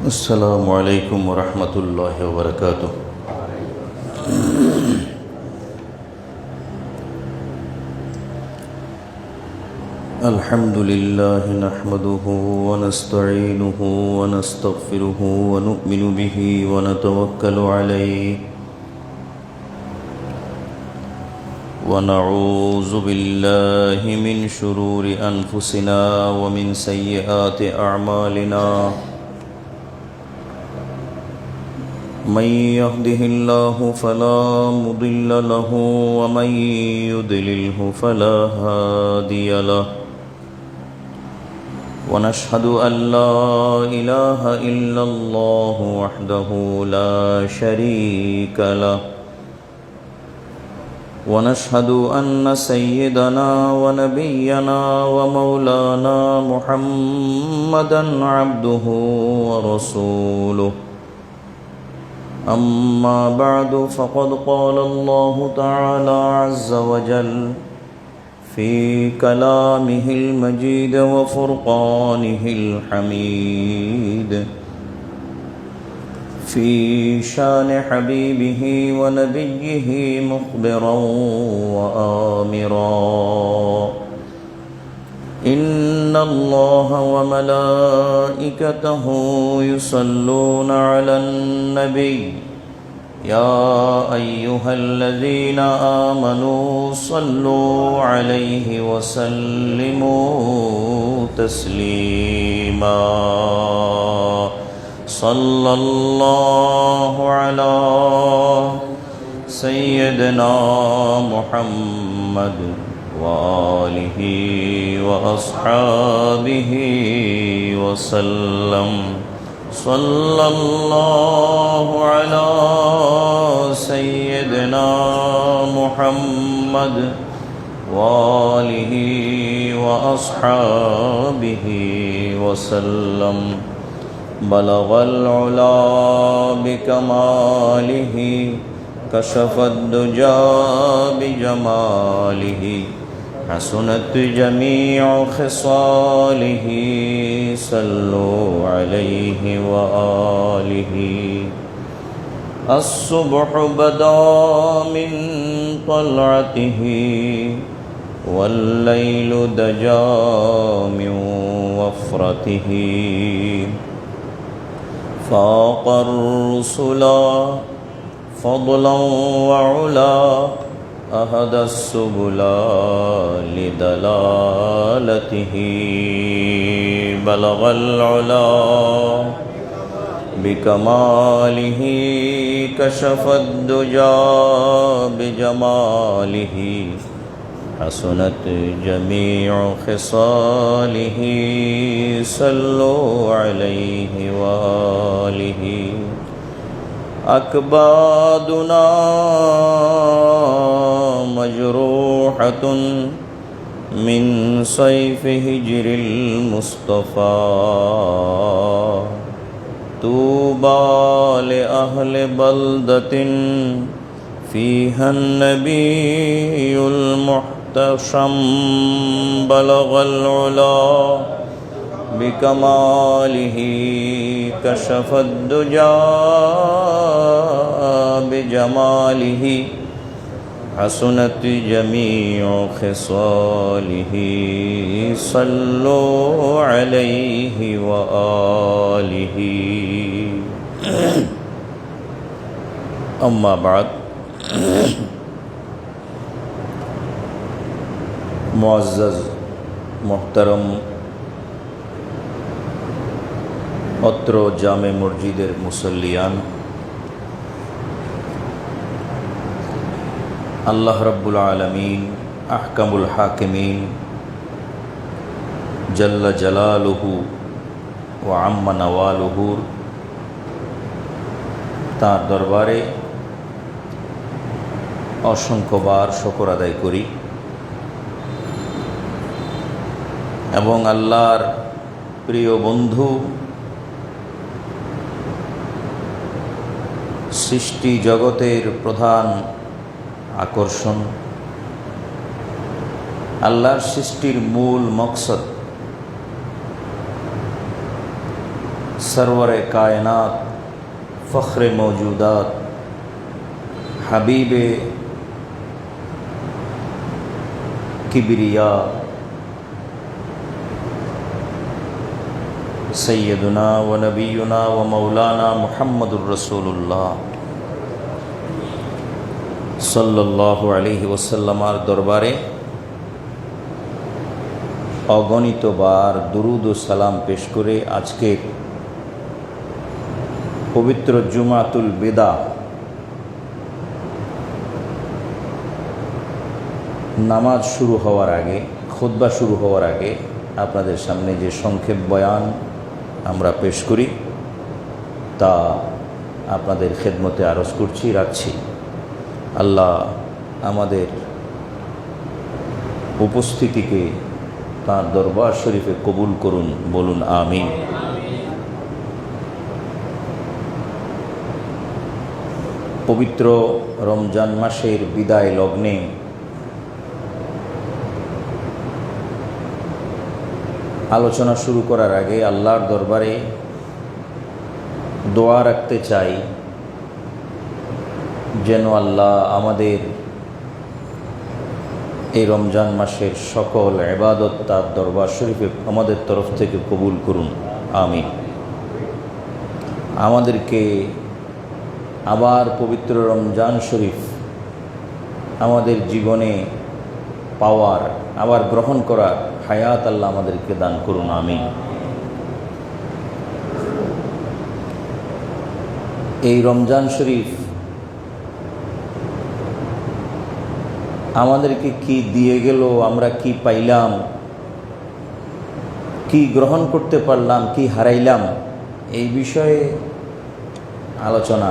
السلام عليكم ورحمة الله وبركاته. الحمد لله نحمده ونستعينه ونستغفره ونؤمن به ونتوكل عليه ونعوذ بالله من شرور أنفسنا ومن سيئات أعمالنا. من يهده الله فلا مضل له ومن يضلله فلا هادي له. ونشهد أن لا إله إلا الله وحده لا شريك له. ونشهد أن سيدنا ونبينا ومولانا محمدا عبده ورسوله. أما بعد فقد قال الله تعالى عز وجل في كلامه المجيد وفرقانه الحميد في شان حبيبه ونبيه مخبرا وآمرا: إن الله وملائكته يصلون على النبي يا أيها الذين آمنوا صلوا عليه وسلموا تسليما. صلى الله على سيدنا محمد وآله وأصحابه وسلم. صلى الله على سيدنا محمد وآله وأصحابه وسلم. بلغ العلا بكماله كشف الدجى بجماله حسنت جميع خصاله. صلوا عليه وآله. الصبح بدا من طلعته والليل دجى من وفرته. فاق الرسلا فضلا وعلا أهدى السبل لدلالته. بلغ العلا بكماله كشف الدجى بجماله حسنت جميع خصاله. صلوا عليه وآله. أكبادنا مجروحة من سيف هجر المصطفى. طوبى لأهل بلدة فيها النبي المحتشم. بلغ العلا بكماله كشف الدجى بجماله حسنت جميع خصاله. صلوا عليه وآله. أما بعد. মুআজ্জাজ মোহতারম অত্র জামে মসজিদের মুসল্লিয়ান, আল্লাহ রাব্বুল আলামিন আহকামুল হাকিমিন জাল্লা জালালুহু ওয়া আম্মা নওয়ালুহুর তাঁর দরবারে অসংখ্যবার শুকর আদায় করি এবং আল্লাহর প্রিয় বন্ধু সৃষ্টি জগতের প্রধান আকর্ষণ, আল্লাহর সৃষ্টির মূল মকসদ सरवर कायनात फ़ख्र मौजूदात हबीब किबरिया सैयदुना व नबीयुना व मौलाना मुहम्मदुर रसूलुल्लाह सल्लल्लाहु अलैहि वसल्लमार दरबारे अगणित बार दुरूद व सालाम पेश करे आजके पवित्र जुमातुल बिदा नामाज शुरू हওয়ার आगे खुतबा शुरू हওয়ার आगे आपनादेर सामने जे संक्षेप बयान आमरा पेश करी ता आपनादेर खेदमते आरज करछि राखछि। आल्लाह आमादेर उपस्थितिके तार दरबार शरीफे कबुल करुन, बोलुन आमीन। पवित्र रमजान मासेर बिदाय लग्ने आलोचना शुरू करार आगे आल्लाहर दरबारे दोया राखते चाই जेन आल्लाह आमादेर এই রমজান মাসের সকল ইবাদত তার দরবার শরীফে আমাদের তরফ থেকে কবুল করুন, আমিন। আমাদেরকে আবার পবিত্র রমজান শরীফ আমাদের জীবনে পাওয়ার, আবার গ্রহণ করার হায়াত আল্লাহ আমাদেরকে দান করুন, আমিন। এই রমজান শরীফ আমাদেরকে কি দিয়ে গেল, আমরা কি পাইলাম, কি গ্রহণ করতে পারলাম, কি হারাইলাম, এই বিষয়ে আলোচনা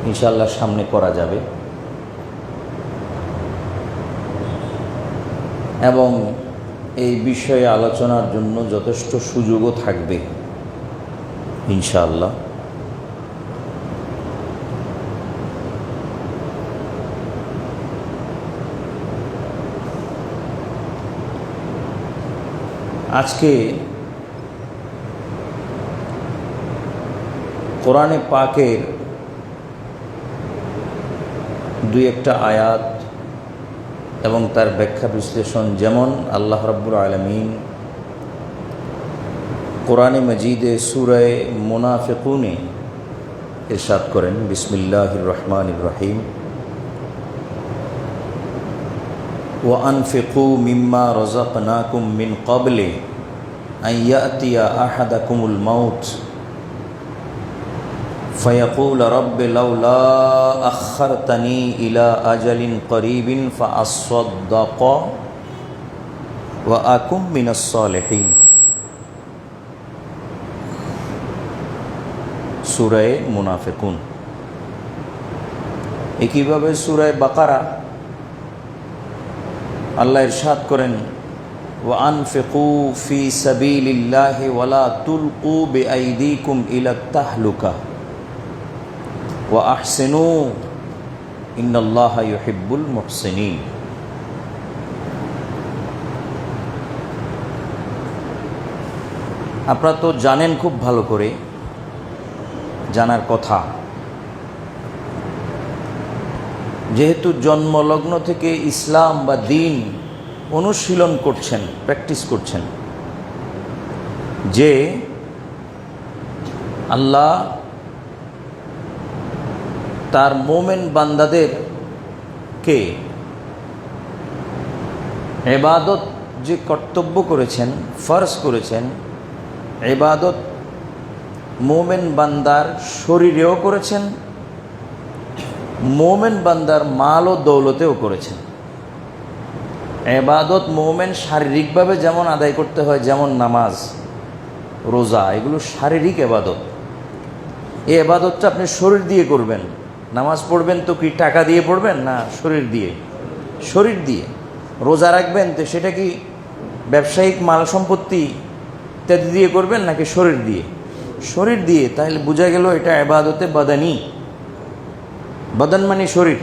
ইনশাআল্লাহ সামনে করা যাবে এবং এই বিষয়ে আলোচনার জন্য যথেষ্ট সুযোগও থাকবে ইনশাআল্লাহ। আজকে কোরআনে পাকের দুই একটা আয়াত এবং তার ব্যাখ্যা বিশ্লেষণ, যেমন আল্লাহ রাব্বুল আলামিন কোরআনে মজিদে সূরা মুনাফিকুনে ইরশাদ করেন, বিসমিল্লাহির রহমানির রহিম, وأنفقوا مما رزقناكم من قبل أن يأتي أحدكم الموت فيقول رب لولا أخرتني إلى أجل قريب فأصدق وأكن من الصالحين। সূরা মুনাফিকুন। একইভাবে সূরা বাকারা আল্লাহ ইরশাদ করেন, ওয়া আনফিকু ফি সাবিলিল্লাহি ওয়া লা তুলকু বিআইদিকুম ইলা তাহলুকা ওয়া আহসিনু ইন্নাল্লাহা ইউহিব্বুল মুহসিনিন। আপনারা তো জানেন খুব ভালো করে, জানার কথা, যেহেতু জন্মলগ্ন থেকে ইসলাম বা দিন অনুশীলন করছেন, প্র্যাকটিস করছেন, যে আল্লাহ তার মোমেন বান্দাদেরকে ইবাদত যে কর্তব্য করেছেন, ফরজ করেছেন, ইবাদত মোমেন বান্দার শরীরেও করেছেন, মোমেন বান্দার মাল ও দৌলতেও করেছেন। ইবাদত মোমেন শারীরিকভাবে যেমন আদায় করতে হয়, যেমন নামাজ, রোজা, এগুলো শারীরিক ইবাদত। এই ইবাদতটা আপনি শরীর দিয়ে করবেন। নামাজ পড়বেন তো কি টাকা দিয়ে পড়বেন? না, শরীর দিয়ে। শরীর দিয়ে রোজা রাখবেন তো সেটা কি ব্যবসায়িক মাল সম্পত্তি ইত্যাদি দিয়ে করবেন নাকি শরীর দিয়ে? শরীর দিয়ে। তাহলে বোঝা গেল এটা ইবাদতে বাদানি। বদন মানে শরীর।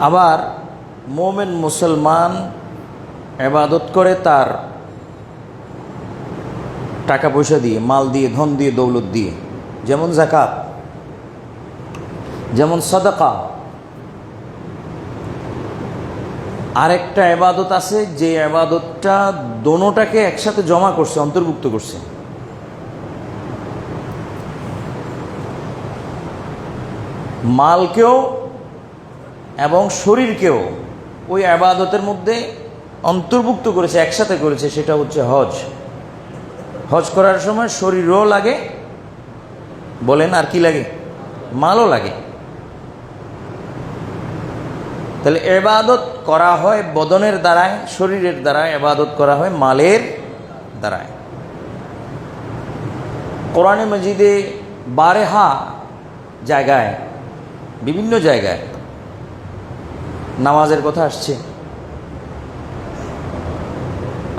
আবার মোমেন মুসলমান ইবাদত করে তার টাকা পয়সা দিয়ে, মাল দিয়ে, ধন দিয়ে, দৌলত দিয়ে, যেমন যাকাত, যেমন সাদাকা। আরেকটা ইবাদত আছে যে ইবাদতটা দোনোটাকে একসাথে জমা করছে, অন্তর্ভুক্ত করছে। মালকেও এবং শরীরকেও ওই ইবাদতের মধ্যে অন্তর্ভুক্ত করেছে, একসাথে করেছে। সেটা হচ্ছে হজ। হজ করার সময় শরীরও লাগে, বলেন আর কি লাগে? মালও লাগে। তাহলে ইবাদত করা হয় বদনের দ্বারায়, শরীরের দ্বারায়, ইবাদত করা হয় মালের দ্বারায়। কোরআনে মাজিদে বারেহা জায়গায়, বিভিন্ন জায়গায় নামাজের কথা আসছে।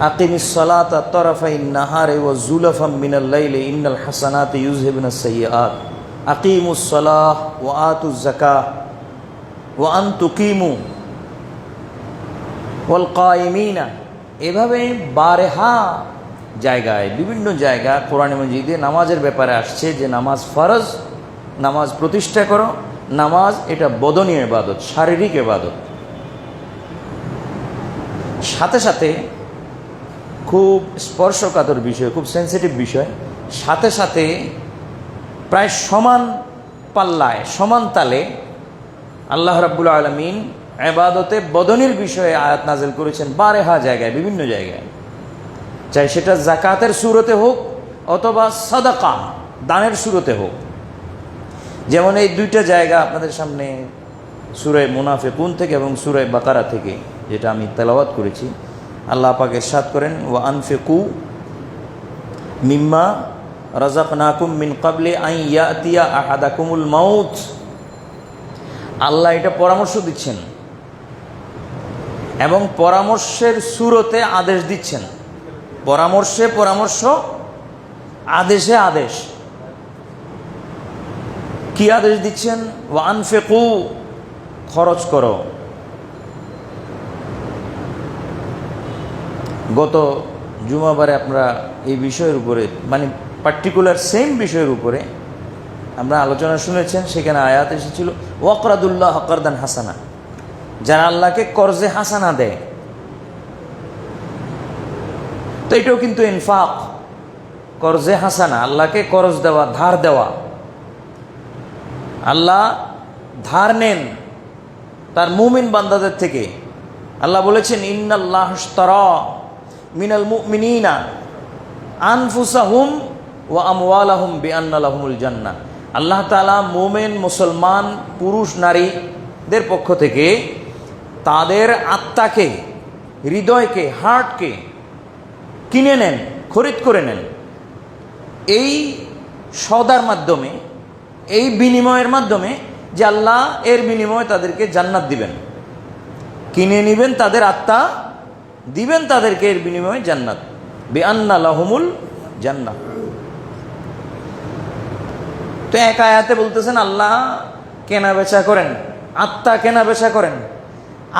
আকিমিস সালাতা তারাফাইন নাহারি ওয়া যুলাফাম মিনাল লাইলি ইন্নাল হাসানাতি ইউযহিবুনাস সাইয়্যাত আকিমুস সালাহ ওয়া আতুজ যাকাহ ওয়া আন তুকিমু ওয়াল কায়িমিনা। এভাবে বারেহা জায়গায়, বিভিন্ন জায়গা কোরআনে মাজিদে নামাজের ব্যাপারে আসছে যে নামাজ ফরজ, নামাজ প্রতিষ্ঠা করো। নামাজ এটা বদনীয় ইবাদত, শারীরিক ইবাদত। সাথে সাথে খুব স্পর্শকাতর বিষয়, খুব সেন্সিটিভ বিষয়, সাথে সাথে প্রায় সমান পাল্লায়, সমান তালে আল্লাহ রাব্বুল আলামিন ইবাদতে বদনির বিষয়ে আয়াত নাযিল করেছেন বারেহা জায়গায়, বিভিন্ন জায়গায়। চাই সেটা যাকাতের সূরতে হোক অথবা সাদাকা, দানের সূরতে হোক। যেমন এই দুইটা জায়গা আপনাদের সামনে সূরা মুনাফিকুন থেকে এবং সূরা বাকারা থেকে, যেটা আমি তেলাওয়াত করেছি। আল্লাহ পাক ইরশাদ করেন, ওয়া আনফিকু মিম্মা রাযাকনাকুম মিন ক্বাবলি আন ইয়াতিয়া আহাদাকুমুল মাউত। আল্লাহ এটা পরামর্শ দিচ্ছেন এবং পরামর্শের সূরতে আদেশ দিচ্ছেন। পরামর্শে পরামর্শ, আদেশে আদেশ। কি আদেশ দিচ্ছেন? ওয়া আনফিকু, খরচ করো। গত জুমাবারে আমরা এই বিষয়ের উপরে, মানে পার্টিকুলার সেম বিষয়ের উপরে আমরা আলোচনা শুনেছেন। সেখানে আয়াত এসেছিল ওয়াকরাদুল্লাহ কারদান হাসানা, যারা আল্লাহকে কর্জে হাসানা দেয়। তো এটাও কিন্তু ইনফাক, কর্জে হাসানা, আল্লাহকে করজ দেওয়া, ধার দেওয়া। আল্লাহ ধার নেন তার মুমিন বান্দাদের থেকে। আল্লাহ বলেছেন, ইন্নাল্লাহ ইশতারা মিনাল মুমিনিনা আনফুসাহুম ওয়া আমওয়ালাহুম বিআন্না লাহুমুল জান্নাহ। আল্লাহ তাআলা মুমিন মুসলমান পুরুষ নারীদের পক্ষ থেকে তাদের আত্মাকে, হৃদয়কে, হার্টকে কিনে নেন, খরিদ করে নেন। এই সওদার মাধ্যমে, এই বিনিময়ের মাধ্যমে যে আল্লাহ এর বিনিময়ে তাদেরকে জান্নাত দিবেন। কিনে নিবেন তাদের আত্মা, দিবেন তাদেরকে এর বিনিময়ে জান্নাত। বিআন্না লাহুমুল জান্নাহ। তো এক আয়াতে বলতেছেন আল্লাহ কেনা বেচা করেন, আত্মা কেনা বেচা করেন।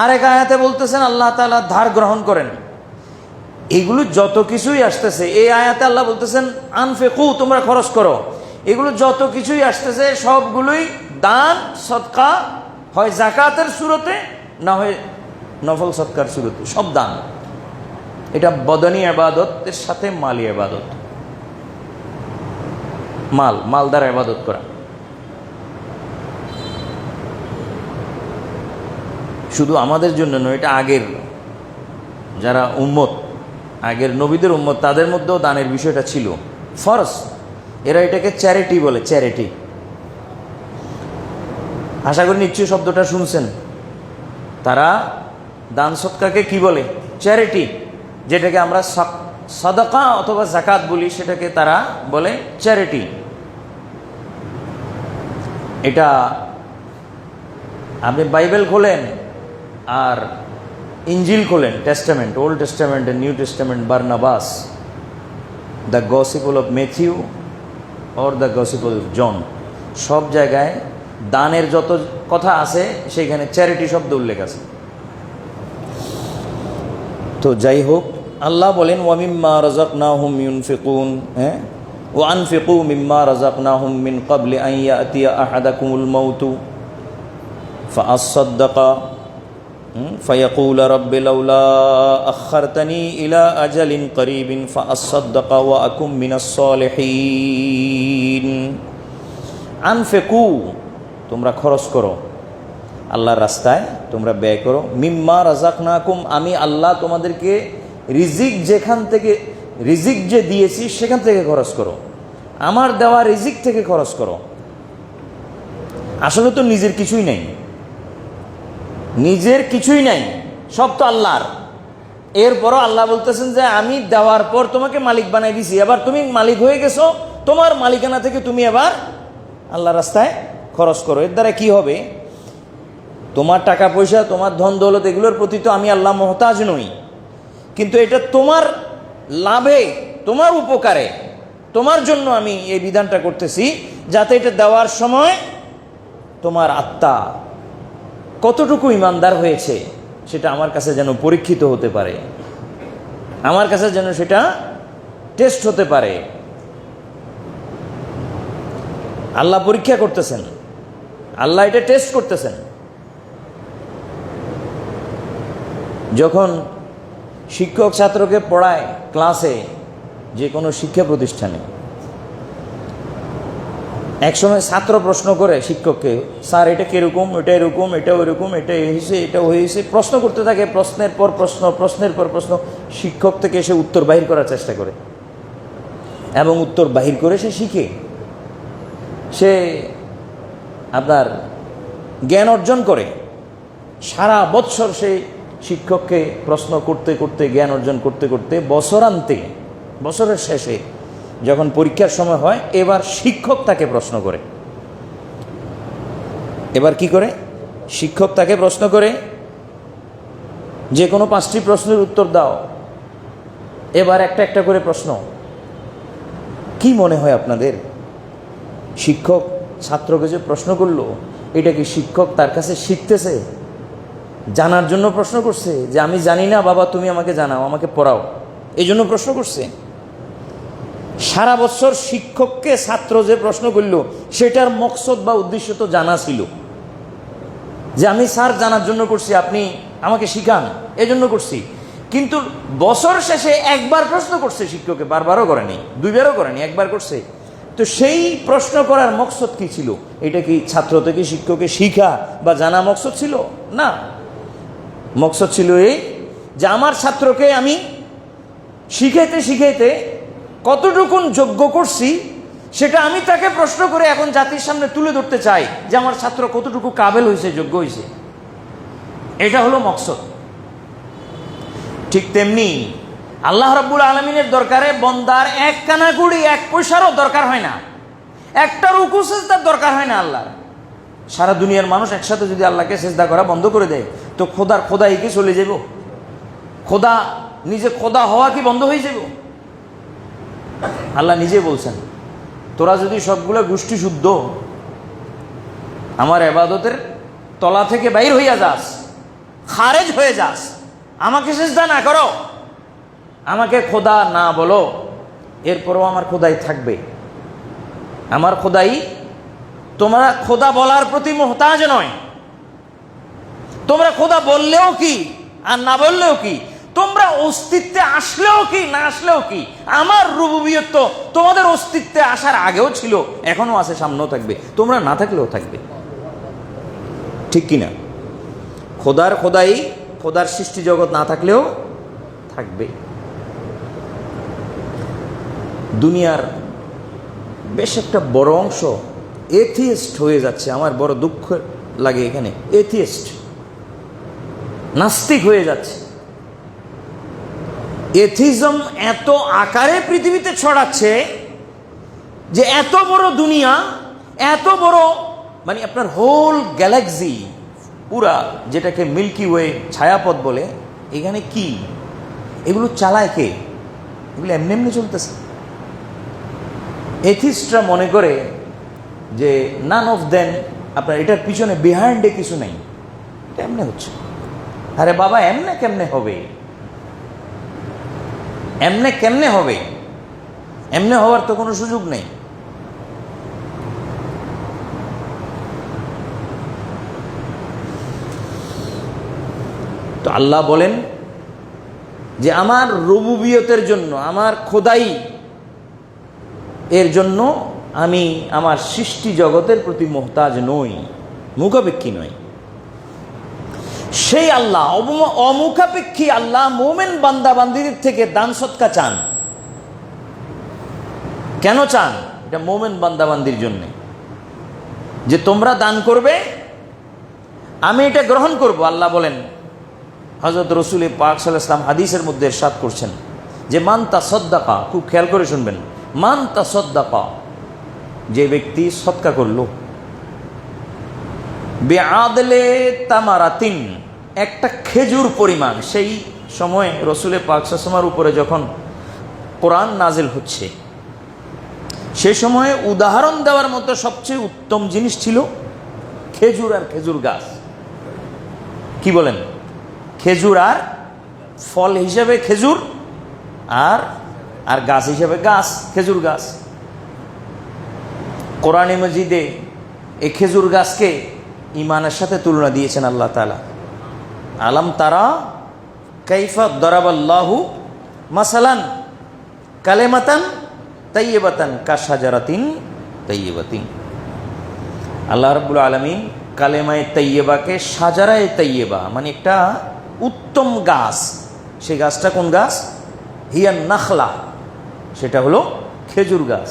আরেক আয়াতে বলতেছেন আল্লাহ তাআলা ধার গ্রহণ করেন। এগুলো যত কিছুই আসতেছে, এই আয়াতে আল্লাহ বলতেছেন আনফিকু, তোমরা খরচ করো। এগুলো যত কিছুই আসতেছে সবগুলোই দান সদকা, হয় যাকাতের সূরতে, না হয় নফল সদকার সূরতে, সব দান। এটা বদনী ইবাদতের সাথে মালি ইবাদত। মাল দ্বারা ইবাদত করা। শুধু আমাদের জন্য নয়, এটা আগের যারা উম্মত, আগের নবীদের উম্মত, তাদের মধ্যেও দানের বিষয়টা ছিল ফরজ। এরা এটাকে চ্যারিটি বলে, চ্যারিটি। আশা করি নিশ্চয়ই শব্দটা শুনছেন। তারা দান সদকাকে কি বলে? চ্যারিটি। যেটাকে আমরা সাদাকা অথবা যাকাত বলি, সেটাকে তারা বলে চ্যারিটি। এটা আপনি বাইবেল খোলেন আর ইঞ্জিল খোলেন, testament, old testament, new testament, Barnabas, the gospel of Matthew or the gospel of John, সব জায়গায় দানের যত কথা আছে সেখানে চ্যারিটি শব্দ উল্লেখ আছে। তো যাই হোক, আল্লাহ বলেন ওয়ামিম্মা রাযাকনাহুম ইউনফিকুন, হ্যাঁ, ওয়া আনফিকু মিম্মা রাযাকনাহুম মিন ক্বাবলি আন ইয়াতিয়া আহাদাকুমুল মাউতু ফাআসসাদ্দাকা ফায়াকুলা রাব্বি লাউলা আখারতানি ইলা আজালিন করিবিন ফাআসসাদ্দাকা ওয়া আকুম মিনাস সালিহিন। আনফিকু, তোমরা খরচ করো, আল্লাহর রাস্তায় তোমরা ব্যয় করো। মিম্মা রাযাকনাকুম, আমি আল্লাহ তোমাদেরকে রিজিক যেখান থেকে, রিজিক যে দিয়েছি সেখান থেকে খরচ করো, আমার দেওয়া রিজিক থেকে খরচ করো। আসলে তো নিজের কিছুই নাই, নিজের কিছুই নাই, সব তো আল্লাহর। এরপরও আল্লাহ বলতেছেন যে আমি দেওয়ার পর তোমাকে মালিক বানাই দিছি, এবার তুমি মালিক হয়ে গেছো, তোমার মালিকানা থেকে তুমি এবার আল্লাহর রাস্তায় খরচ করো। এর দ্বারা কি হবে? তোমার টাকা পয়সা, তোমার ধন দৌলত, এগুলোর প্রতি তো আমি আল্লাহ মুহতাজ নই, কিন্তু এটা তোমার লাভে, তোমার উপকারে, তোমার জন্য আমি এই বিধানটা করতেছি, যাতে এটা দেওয়ার সময় তোমার আত্মা কতটুকু ইমানদার হয়েছে সেটা আমার কাছে যেন পরীক্ষিত হতে পারে, আমার কাছে যেন সেটা টেস্ট হতে পারে। আল্লাহ পরীক্ষা করতেছেন, আল্লাহ এটা টেস্ট করতেছেন। যখন শিক্ষক ছাত্রকে পড়ায় ক্লাসে, যে কোনো শিক্ষা প্রতিষ্ঠানে, একসময় ছাত্র প্রশ্ন করে শিক্ষককে, স্যার এটা কীরকম, এটা এরকম, এটা ওইরকম, এটা হয়েছে, এটা হয়েছে, প্রশ্ন করতে থাকে, প্রশ্নের পর প্রশ্ন, প্রশ্নের পর প্রশ্ন। শিক্ষক থেকে সে উত্তর বাহির করার চেষ্টা করে এবং উত্তর বাহির করে সে শিখে, সে আপনার জ্ঞান অর্জন করে। সারা বৎসর সে শিক্ষককে প্রশ্ন করতে করতে, জ্ঞান অর্জন করতে করতে, বছরান্তে, বছরের শেষে যখন পরীক্ষার সময় হয়, এবার শিক্ষক তাকে প্রশ্ন করে। এবার কি করে? শিক্ষক তাকে প্রশ্ন করে, যে কোনো 5টি প্রশ্নের উত্তর দাও। এবার একটা একটা করে প্রশ্ন। কি মনে হয় আপনাদের? শিক্ষক ছাত্রকে যে প্রশ্ন করলো, এটা কি শিক্ষক তার কাছে শিখতেছে, জানার জন্য প্রশ্ন করছে, যে আমি জানি না বাবা, তুমি আমাকে জানাও, আমাকে পড়াও, এই জন্য প্রশ্ন করছে? সারা বছর শিক্ষককে ছাত্র যে প্রশ্ন করল, সেটার মকসদ বা উদ্দেশ্য তো জানা ছিল, যে আমি স্যার জানার জন্য করছি, আপনি আমাকে শিখান, এজন্য করছি। কিন্তু বছর শেষে একবার প্রশ্ন করছে শিক্ষককে, বারবারও করেনি, 2বারও করেনি, একবার করছে। তো সেই প্রশ্ন করার মকসদ কি ছিল? এটা কি ছাত্র থেকে শিক্ষককে শিখা বা জানা মকসদ ছিল? না, মকসদ ছিল এই যে আমার ছাত্রকে আমি শিখাইতে শিখাইতে কতটুকুন যোগ্য করছি, সেটা আমি তাকে প্রশ্ন করে এখন জাতির সামনে তুলে ধরতে চাই, যে আমার ছাত্র কতটুকু কাবেল হয়েছে, যোগ্য হয়েছে। এটা হলো মকসদ। ঠিক তেমনি আল্লাহ রাব্বুল আলামিনের দরকারে বন্দার এক কানাকুড়ি, 1 পয়সারও দরকার হয় না, একটা রুকু সিজদার দরকার হয় না আল্লাহর। সারা দুনিয়ার মানুষ একসাথে যদি আল্লাহকে সিজদা করা বন্ধ করে দেয়, তো খোদার খোদাই কি চলে যাব? খোদা নিজে খোদা হওয়া কি বন্ধ হয়ে যাব? আল্লাহ নিজে বলছেন, তোরা যদি সবগুলো গোষ্ঠী শুদ্ধ আমার ইবাদতের তলা থেকে বাইর হইয়া যাস, খারেজ হয়ে যাস, আমাকে সিজদা না করো, আমাকে খোদা না বলো, এরপরও আমার খোদাই থাকবে। আমার খোদাই, তোমরা খোদা বলার প্রতি মুহতাজ নয়। তোমরা খোদা বললেও কি আর না বললেও কি, তোমরা অস্তিত্বে আসলেও কি না আসলেও কি, আমার রুবুবিয়ত তো তোমাদের অস্তিত্বে আসার আগেও ছিল, এখনো আছে, সামনেও থাকবে, তোমরা না থাকলেও থাকবে। ঠিক কিনা? খোদার খোদাই, খোদার সৃষ্টি জগৎ না থাকলেও থাকবে। দুনিয়ার বেশ একটা বড় অংশ এথিয়েস্ট হয়ে যাচ্ছে। আমার বড় দুঃখ লাগে এখানে, এথিয়েস্ট, নাস্তিক হয়ে যাচ্ছে। এথিজম এত আকারে পৃথিবীতে ছড়াচ্ছে যে এত বড় দুনিয়া, এত বড়, মানে আপনার হোল গ্যালাক্সি পুরা, যেটাকে মিল্কি ওয়ে ছায়াপথ বলে, এখানে কি এগুলো চালায় কে? এগুলো এমনি এমনি চলতেছে। এথিস্টরা মনে করে যে নান অফ দেন, আপনার এটার পিছনে বিহাইন্ডে কিছু নেই, এটা এমনি হচ্ছে। আরে বাবা, এমনে কেমনে হবে? এমনে কেমনে হবে? এমনে হওয়ার তো কোনো সুযোগ নেই। তো আল্লাহ বলেন যে আমার রুবুবিয়তের জন্য, আমার খোদাই এর জন্য আমি আমার সৃষ্টি জগতের প্রতি মুহতাজ নই, মুখাপেক্ষী নই। সেই আল্লাহ, অমুখাপেক্ষী আল্লাহ মোমেন বান্দা বান্দিদের থেকে দান সৎকা চান। কেন চান? এটা মোমেন বান্দা বান্দির জন্য, যে তোমরা দান করবে, আমি এটা গ্রহণ করব। আল্লাহ বলেন, হযরত রাসূল পাক সাল্লাল্লাহু আলাইহি ওয়াসাল্লাম হাদিসের মধ্যে ইরশাদ করছেন যে মান তাসাদ্দাকা, খুব খেয়াল করে শুনবেন, মান তাসাদ্দাকা, যে ব্যক্তি সদকা করলো, বিআদলে তামারাতিন, একটা খেজুর পরিমাণ। সেই সময় রাসূল পাক সাল্লাল্লাহু আলাইহি ওয়াসাল্লামের উপরে যখন কোরআন নাজিল হচ্ছে, সেই সময়ে উদাহরণ দেওয়ার মতো সবচেয়ে উত্তম জিনিস ছিল খেজুর আর খেজুর গাছ। কি বলেন? খেজুর আর ফল হিসেবে খেজুর, আর আর গাছ হিসেবে গাছ, খেজুর গাছ। কোরআনে মজিদে এই খেজুর গাছকে ঈমানের সাথে তুলনা দিয়েছেন আল্লাহ তাআলা। আলাম তারা কাইফা দরাবাল্লাহু মাসালান কালেমাতান তাইয়্যিবাতান কাশাজারাতিন তাইয়্যিবাতিন। আল্লাহ রাব্বুল আলামিন কালেমায়ে তাইয়্যিবাকে শাজারায়ে তাইয়্যিবা, মানে একটা উত্তম গাছ। সেই গাছটা কোন গাছ? হিয়া নাখলা, সেটা হলো খেজুর গাছ,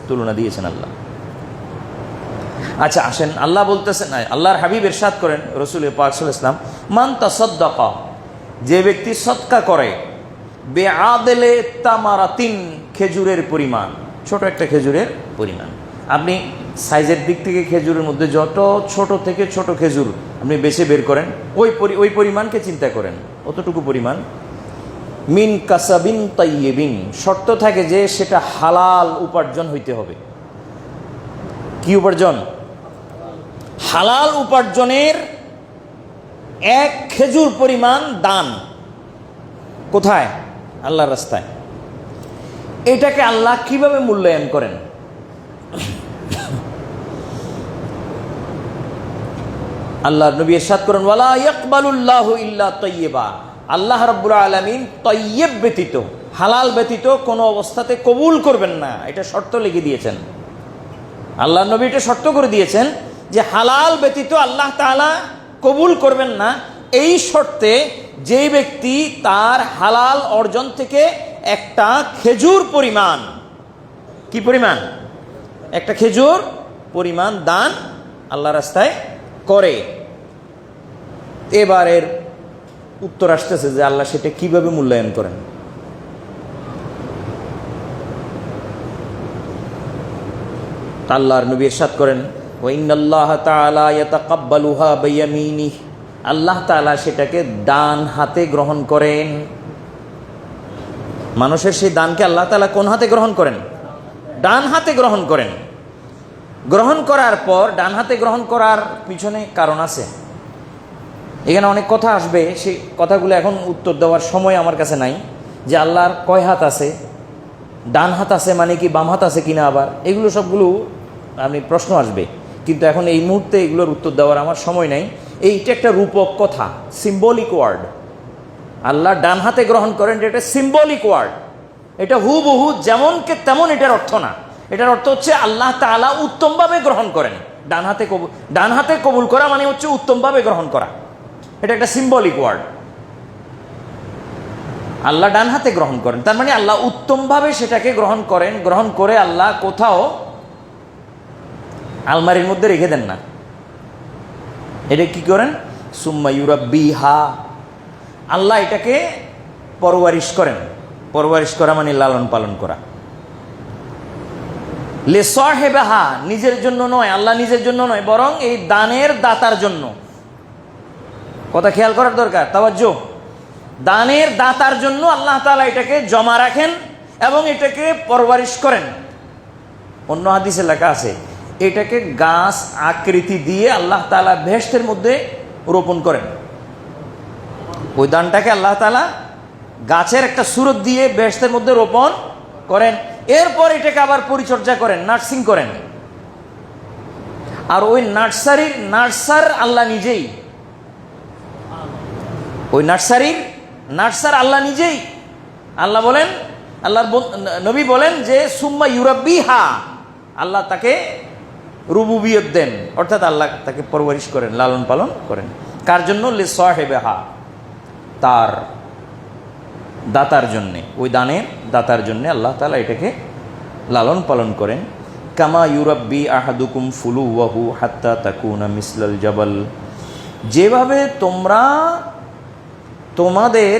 তুলনা দিয়েছেন আল্লাহ। আচ্ছা আসেন, আল্লাহ বলতেছেন, আল্লাহর হাবিব ইরশাদ করেন, রাসূল পাক সাল্লাল্লাহু আলাইহি ওয়াসাল্লাম, মান তাসাদ্দাকা, যে ব্যক্তি সদকা করে, বিআদলে তামারাতিন, খেজুরের পরিমাণ, ছোট একটা খেজুরের পরিমাণ। আপনি সাইজের দিক থেকে খেজুরের মধ্যে যত ছোট থেকে ছোট খেজুর আপনি বেছে বের করেন, ওই পরিমাণকে চিন্তা করেন, অতটুকু পরিমাণ। মিন কাসাবিন তাইয়্যিবিন, শর্ত থাকে যে সেটা হালাল উপার্জন হইতে হবে। কি উপার্জন? হালাল উপার্জনের এক খেজুর পরিমাণ দান। কোথায়? আল্লাহর রাস্তায়। এটাকে আল্লাহ কিভাবে মূল্যায়ন করেন? আল্লাহর নবী ইরশাদ করেন, ওয়ালা ইয়াকবালুল্লাহু ইল্লা তাইয়্যিবা, আল্লাহ রাব্বুল আলামিন তাইয়্যিব ব্যতীত, হালাল ব্যতীত কোনো অবস্থাতে কবুল করবেন না। এটা শর্ত লিখে দিয়েছেন আল্লাহর নবী, এটা শর্ত করে দিয়েছেন যে হালাল ব্যতীত আল্লাহ তাআলা কবুল করবেন না। এই শর্তে যেই ব্যক্তি তার হালাল অর্জন থেকে একটা খেজুর পরিমাণ, কি পরিমাণ? একটা খেজুর পরিমাণ দান আল্লাহ রাস্তায় করে। এবারের উত্তর আসতেছে যে আল্লাহ সেটা কিভাবে মূল্যায়ন করেন। আল্লাহর নবী ইরশাদ করেন, ওয়া ইন্নাল্লাহা তাআলা ইয়াতাকাব্বালুহা বিয়ামিনিহি, আল্লাহ তাআলা সেটাকে ডান হাতে গ্রহণ করেন। মানুষের সেই দানকে আল্লাহ তাআলা কোন হাতে গ্রহণ করেন? ডান হাতে গ্রহণ করেন। গ্রহণ করার পর, ডান হাতে গ্রহণ করার পিছনে কারণ আছে। এখানে অনেক কথা আসবে, সেই কথাগুলো এখন উত্তর দেওয়ার সময় আমার কাছে নাই। যে আল্লাহর কয় হাত আছে, ডান হাত আছে মানে কি বাম হাত আছে কিনা, আবার এগুলো সবগুলো আপনি প্রশ্ন আসবে, কিন্তু এখন এই মুহূর্তে এগুলোর উত্তর দেওয়ার আমার সময় নাই। এইটা একটা রূপক কথা, সিম্বলিক ওয়ার্ড। আল্লাহ ডান হাতে গ্রহণ করেন, এটা সিম্বলিক ওয়ার্ড। এটা হুবহু যেমনকে তেমন এটার অর্থ না। এটার অর্থ হচ্ছে আল্লাহ তাআলা উত্তমভাবে গ্রহণ করেন। ডান হাতে কবুল করা মানে হচ্ছে উত্তমভাবে গ্রহণ করা। এটা একটা সিম্বলিক ওয়ার্ড। আল্লাহ ডান হাতে গ্রহণ করেন, তার মানে আল্লাহ উত্তমভাবে সেটাকে গ্রহণ করেন। গ্রহণ করে আল্লাহ কোথাও আলমারির মধ্যে রেখে দেন না। এটা কি করেন? সুম্মা ইউরাব্বিহা, আল্লাহ এটাকে পরওয়ারিশ করেন। পরওয়ারিশ করা মানে লালন পালন করা। লিসাহিবিহা, নিজের জন্য নয়, আল্লাহ নিজের জন্য নয়, বরং এই দানের দাতার জন্য। কথা খেয়াল করার দরকার, তাওয়াজ্জুহ। দানের দাতার জন্য আল্লাহ তাআলা এটাকে জমা রাখেন এবং এটাকে পরওয়ারিশ করেন। অন্য হাদিসে লেখা আছে, এটাকে গাছ আকৃতি দিয়ে আল্লাহ তাআলা বেহেশতের মধ্যে রোপণ করেন। ওই দানটাকে আল্লাহ তাআলা গাছের একটা সুরত দিয়ে বেহেশতের মধ্যে রোপণ করেন, এরপর এটাকে আবার পরিচর্যা করেন, নার্সিং করেন। আর ওই নার্সার আল্লাহ নিজেই, ওই নার্সার আল্লাহ নিজেই। আল্লাহ বলেন, আল্লাহর নবী বলেন যে সুম্মা ইউরাব্বিহা, আল্লাহ তাকে রুবুবিয়ত দেন, অর্থাৎ আল্লাহ তাকে পরবরিশ করেন, লালন পালন করেন। কার জন্য? লি সাহিবিহা, তার দাতার জন্যে, ওই দানের দাতার জন্যে আল্লাহ তাআলা এটাকে লালন পালন করেন। কামা ইউরাব্বি আহাদুকুম ফুলুওয়াহু হাত্তা তাকুনা মিসলাল জাবাল, যেভাবে তোমরা তোমাদের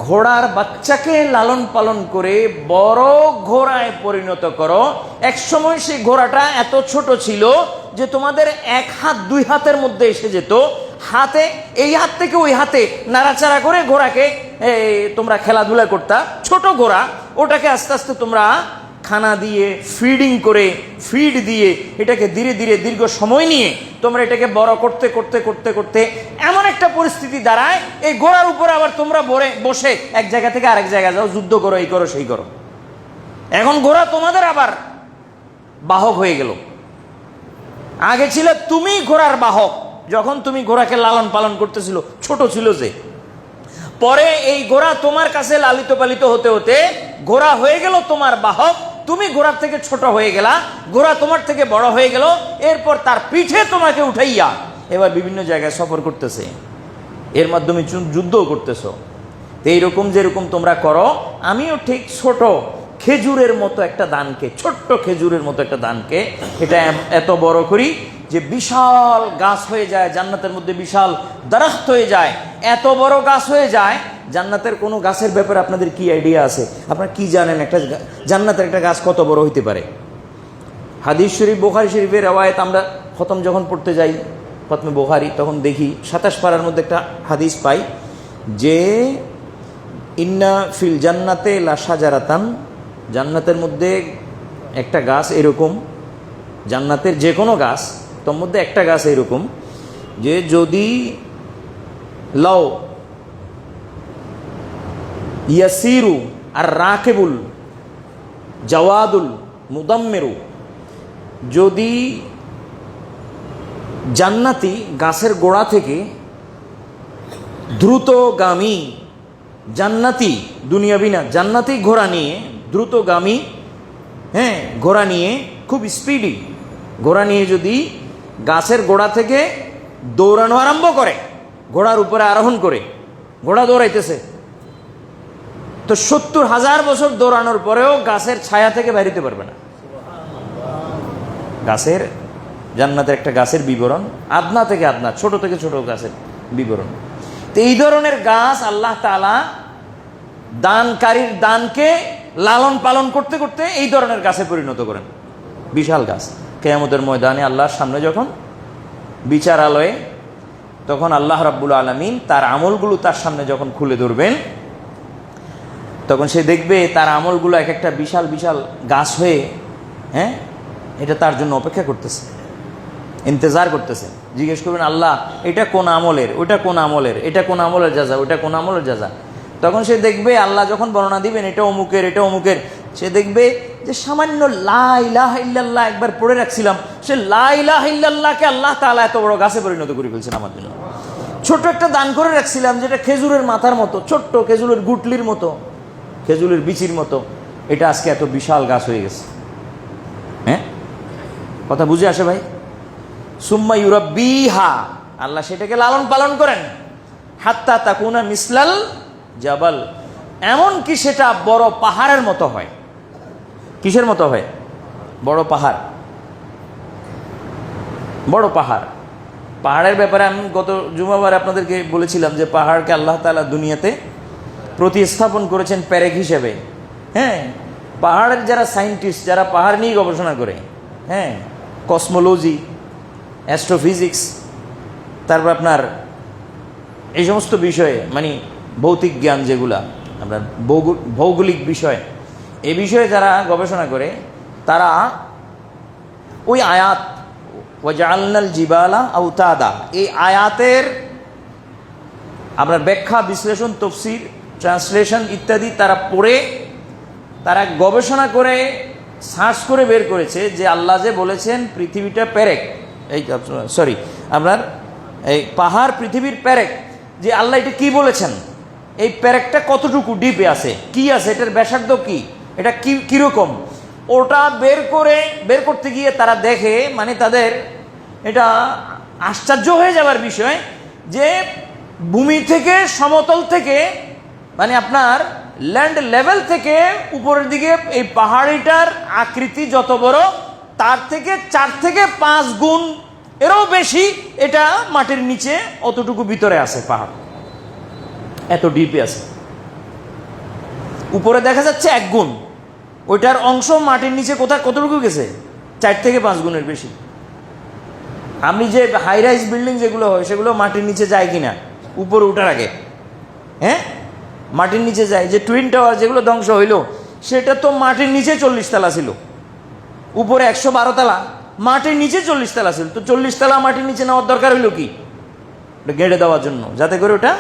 ঘোড়ার বাচ্চাকে লালন পালন করে বড় ঘোড়ায় পরিণত করো। এক সময় সেই ঘোড়াটা এত ছোট ছিল যে তোমাদের এক হাত দুই হাতের মধ্যে এসে যেত, হাতে এই হাত থেকে ওই হাতে নাড়াচাড়া করে ঘোড়াকে তোমরা খেলাধুলা করতা। ছোট ঘোড়া, ওটাকে আস্তে আস্তে তোমরা খানা দিয়ে ফিড দিয়ে এটাকে ধীরে ধীরে দীর্ঘ সময় নিয়ে তোমরা এটাকে বড় করতে করতে করতে করতে এমন একটা পরিস্থিতি দাঁড়ায়, এই ঘোড়ার উপর আবার তোমরা বসে এক জায়গা থেকে আরেক জায়গায় যাও, যুদ্ধ করো, এই করো সেই করো। এখন ঘোড়া তোমাদের আবার বাহক হয়ে গেল। আগে ছিল তুমি ঘোড়ার বাহক, যখন তুমি ঘোড়াকে লালন পালন করতেছিল, ছোট ছিল যে। পরে এই ঘোড়া তোমার কাছে লালিত পালিত হতে হতে ঘোড়া হয়ে গেল তোমার বাহক, তুমি ঘোড়ার থেকে ছোট হয়ে গেলা, ঘোড়া তোমার থেকে বড় হয়ে গেল, এরপর তার পিঠে তোমাকে উঠাইয়া এবার বিভিন্ন জায়গায় সফর করতেছে, এর মাধ্যমে যুদ্ধও করতেছ। এইরকম যেরকম তোমরা করো, আমিও ঠিক ছোট খেজুরের মতো একটা দানকে, ছোট্ট খেজুরের মতো একটা দানকে এটা এত বড় করি যে বিশাল গাছ হয়ে যায়, জান্নাতের মধ্যে বিশাল দারাখত হয়ে যায়, এত বড় গাছ হয়ে যায়। জান্নাতের কোনো গাছের ব্যাপারে আপনাদের কি আইডিয়া আছে? আপনারা কি জানেন একটা জান্নাতের একটা গাছ কত বড় হইতে পারে? হাদিস শরীফ, বুখারী শরীফের রওয়ায়াত আমরা খতম যখন পড়তে যাই, খতমে বুখারী, তখন দেখি 27 পারার মধ্যে একটা হাদিস পাই যে ইন্না ফিল জান্নাতে লা শাজারাতান, জান্নাতের মধ্যে একটা গাছ এরকম, জান্নাতের যে কোনো গাছ তোর মধ্যে একটা গাছ এরকম যে যদি লাও ইয়াসিরু আর রাকেবুল জাওয়াদুল মুদাম্মেরু, যদি জান্নাতি গাছের গোড়া থেকে দ্রুতগামী জান্নাতি, দুনিয়াবি না, জান্নাতি ঘোড়া নিয়ে, দ্রুতগামী ঘোড়া নিয়ে, খুব স্পিডি ঘোড়া নিয়ে যদি গাছের গোড়া থেকে দৌড়ানো আরম্ভ করে, ঘোড়ার উপরে আরোহণ করে, ঘোড়া দৌড়াইতেছে, তো 70,000 বছর দৌড়ানোর পরেও গাছের ছায়া থেকে বেরিতে পারবে না। গাছের, জান্নাতের একটা গাছের বিবরণ, আদনা থেকে আদনা, ছোট থেকে ছোট গাছের বিবরণ। তো এই ধরনের গাছ আল্লাহ তাআলা দানকারীর দানকে লালন পালন করতে করতে এই ধরনের গাছে পরিণত করেন, বিশাল গাছ। কিয়ামতের ময়দানে আল্লাহর সামনে যখন বিচারালয়ে, তখন আল্লাহ রাব্বুল আলামিন তার আমলগুলো তার সামনে যখন খুলে ধরবেন, তখন সে দেখবে তার আমলগুলো এক একটা বিশাল বিশাল গাছ হয়ে এটা তার জন্য অপেক্ষা করতেছে, ইন্তজার করতেছে। জিজ্ঞেস করবেন, আল্লাহ এটা কোন আমলের, ওটা কোন আমলের, এটা কোন আমলের যাজা, ওটা কোন আমলের যাজা। তখন সে দেখবে আল্লাহ যখন বর্ণনা দিবেন এটা অমুকের, এটা অমুকের, সে দেখবে যে সামান্য লা ইলাহা ইল্লাল্লাহ একবার পড়ে রাখছিলাম, সে লা ইলাহা ইল্লাল্লাহকে আল্লাহ তাআলা এত বড় গাছে পরিণত করে ফেলছেন আমার জন্য। ছোট্ট একটা দান করে রাখছিলাম যেটা খেজুরের মাথার মতো, ছোট্ট খেজুরের গুটলির মতো, খেজুরের বিচির মতো, এটা আজকে এত বিশাল গাছ হয়ে গেছে। কথা বুঝে আসে ভাই? সুম্মা ইউরাব্বিহা, আল্লাহ সেটাকে লালন পালন করেন, হাত্তা তাকুনা মিসলাল জাবাল, এমন কি সেটা বড় পাহাড়ের মতো হয়। কিসের মতো হয়? বড় পাহাড়। বড় পাহাড়, পাহাড়ের ব্যাপারে আমি গত জুমাবারে আপনাদেরকে বলেছিলাম যে পাহাড়কে আল্লাহ তাআলা দুনিয়াতে প্রতিস্থাপন করেছেন প্যারেক হিসেবে। পাহাড়ের যারা সায়েন্টিস্ট, যারা পাহাড় নিয়ে গবেষণা করে, কসমোলজি, অ্যাস্ট্রোফিজিক্স, তারপর আপনার এই সমস্ত বিষয়ে, মানে ভৌতিক জ্ঞান যেগুলা আপনার ভৌগোলিক বিষয়, এ বিষয়ে যারা গবেষণা করে, তারা ওই আয়াত ওয়াজআলনাল জিবালা আওতাদা, এই আয়াতের আপনার ব্যাখ্যা, বিশ্লেষণ, তফসির ট্রান্সলেশন ইত্যাদি তারা পড়ে, তারা গবেষণা করে সার্চ করে বের করেছে যে আল্লাহ যে বলেছেন পৃথিবীটা পেরেক, এই সরি আপনার এই পাহাড় পৃথিবীর পেরেক, যে আল্লাহ এটা কি বলেছেন, এই পেরেকটা কতটুকু ডিপে আছে, কি আছে, এটার ব্যাসার্ধ কি, এটা কি কীরকম, ওটা বের করতে গিয়ে তারা দেখে, মানে তাদের এটা আশ্চর্য হয়ে যাবার বিষয় যে ভূমি থেকে, সমতল থেকে, মানে আপনার ল্যান্ড লেভেল থেকে উপরের দিকে এই পাহাড়িটার আকৃতি যত বড়, তার থেকে 4 থেকে 5 গুণ এরও বেশি এটা মাটির নিচে অতটুকু ভিতরে আছে, পাহাড় এত ডিপে আছে। উপরে দেখা যাচ্ছে 1 গুণ, ওইটার অংশ মাটির নিচে কোথায় কতটুকু গেছে, 4 থেকে 5 গুণের বেশি। আপনি যে হাই রাইজ বিল্ডিং যেগুলো হয় সেগুলো মাটির নিচে যায় কিনা উপরে উঠার আগে, হ্যাঁ মাটির নিচে যায়। যে টুইন টাওয়ার যেগুলো ধ্বংস হইল সেটা তো মাটির নিচে 40 তলা ছিল, উপরে 112 তলা, মাটির নিচে 40 তলা ছিল। তো 40 তলা মাটির নিচে নেওয়ার দরকার হইল কি, ওটা গেড়ে দেওয়ার জন্য, যাতে করে ওটা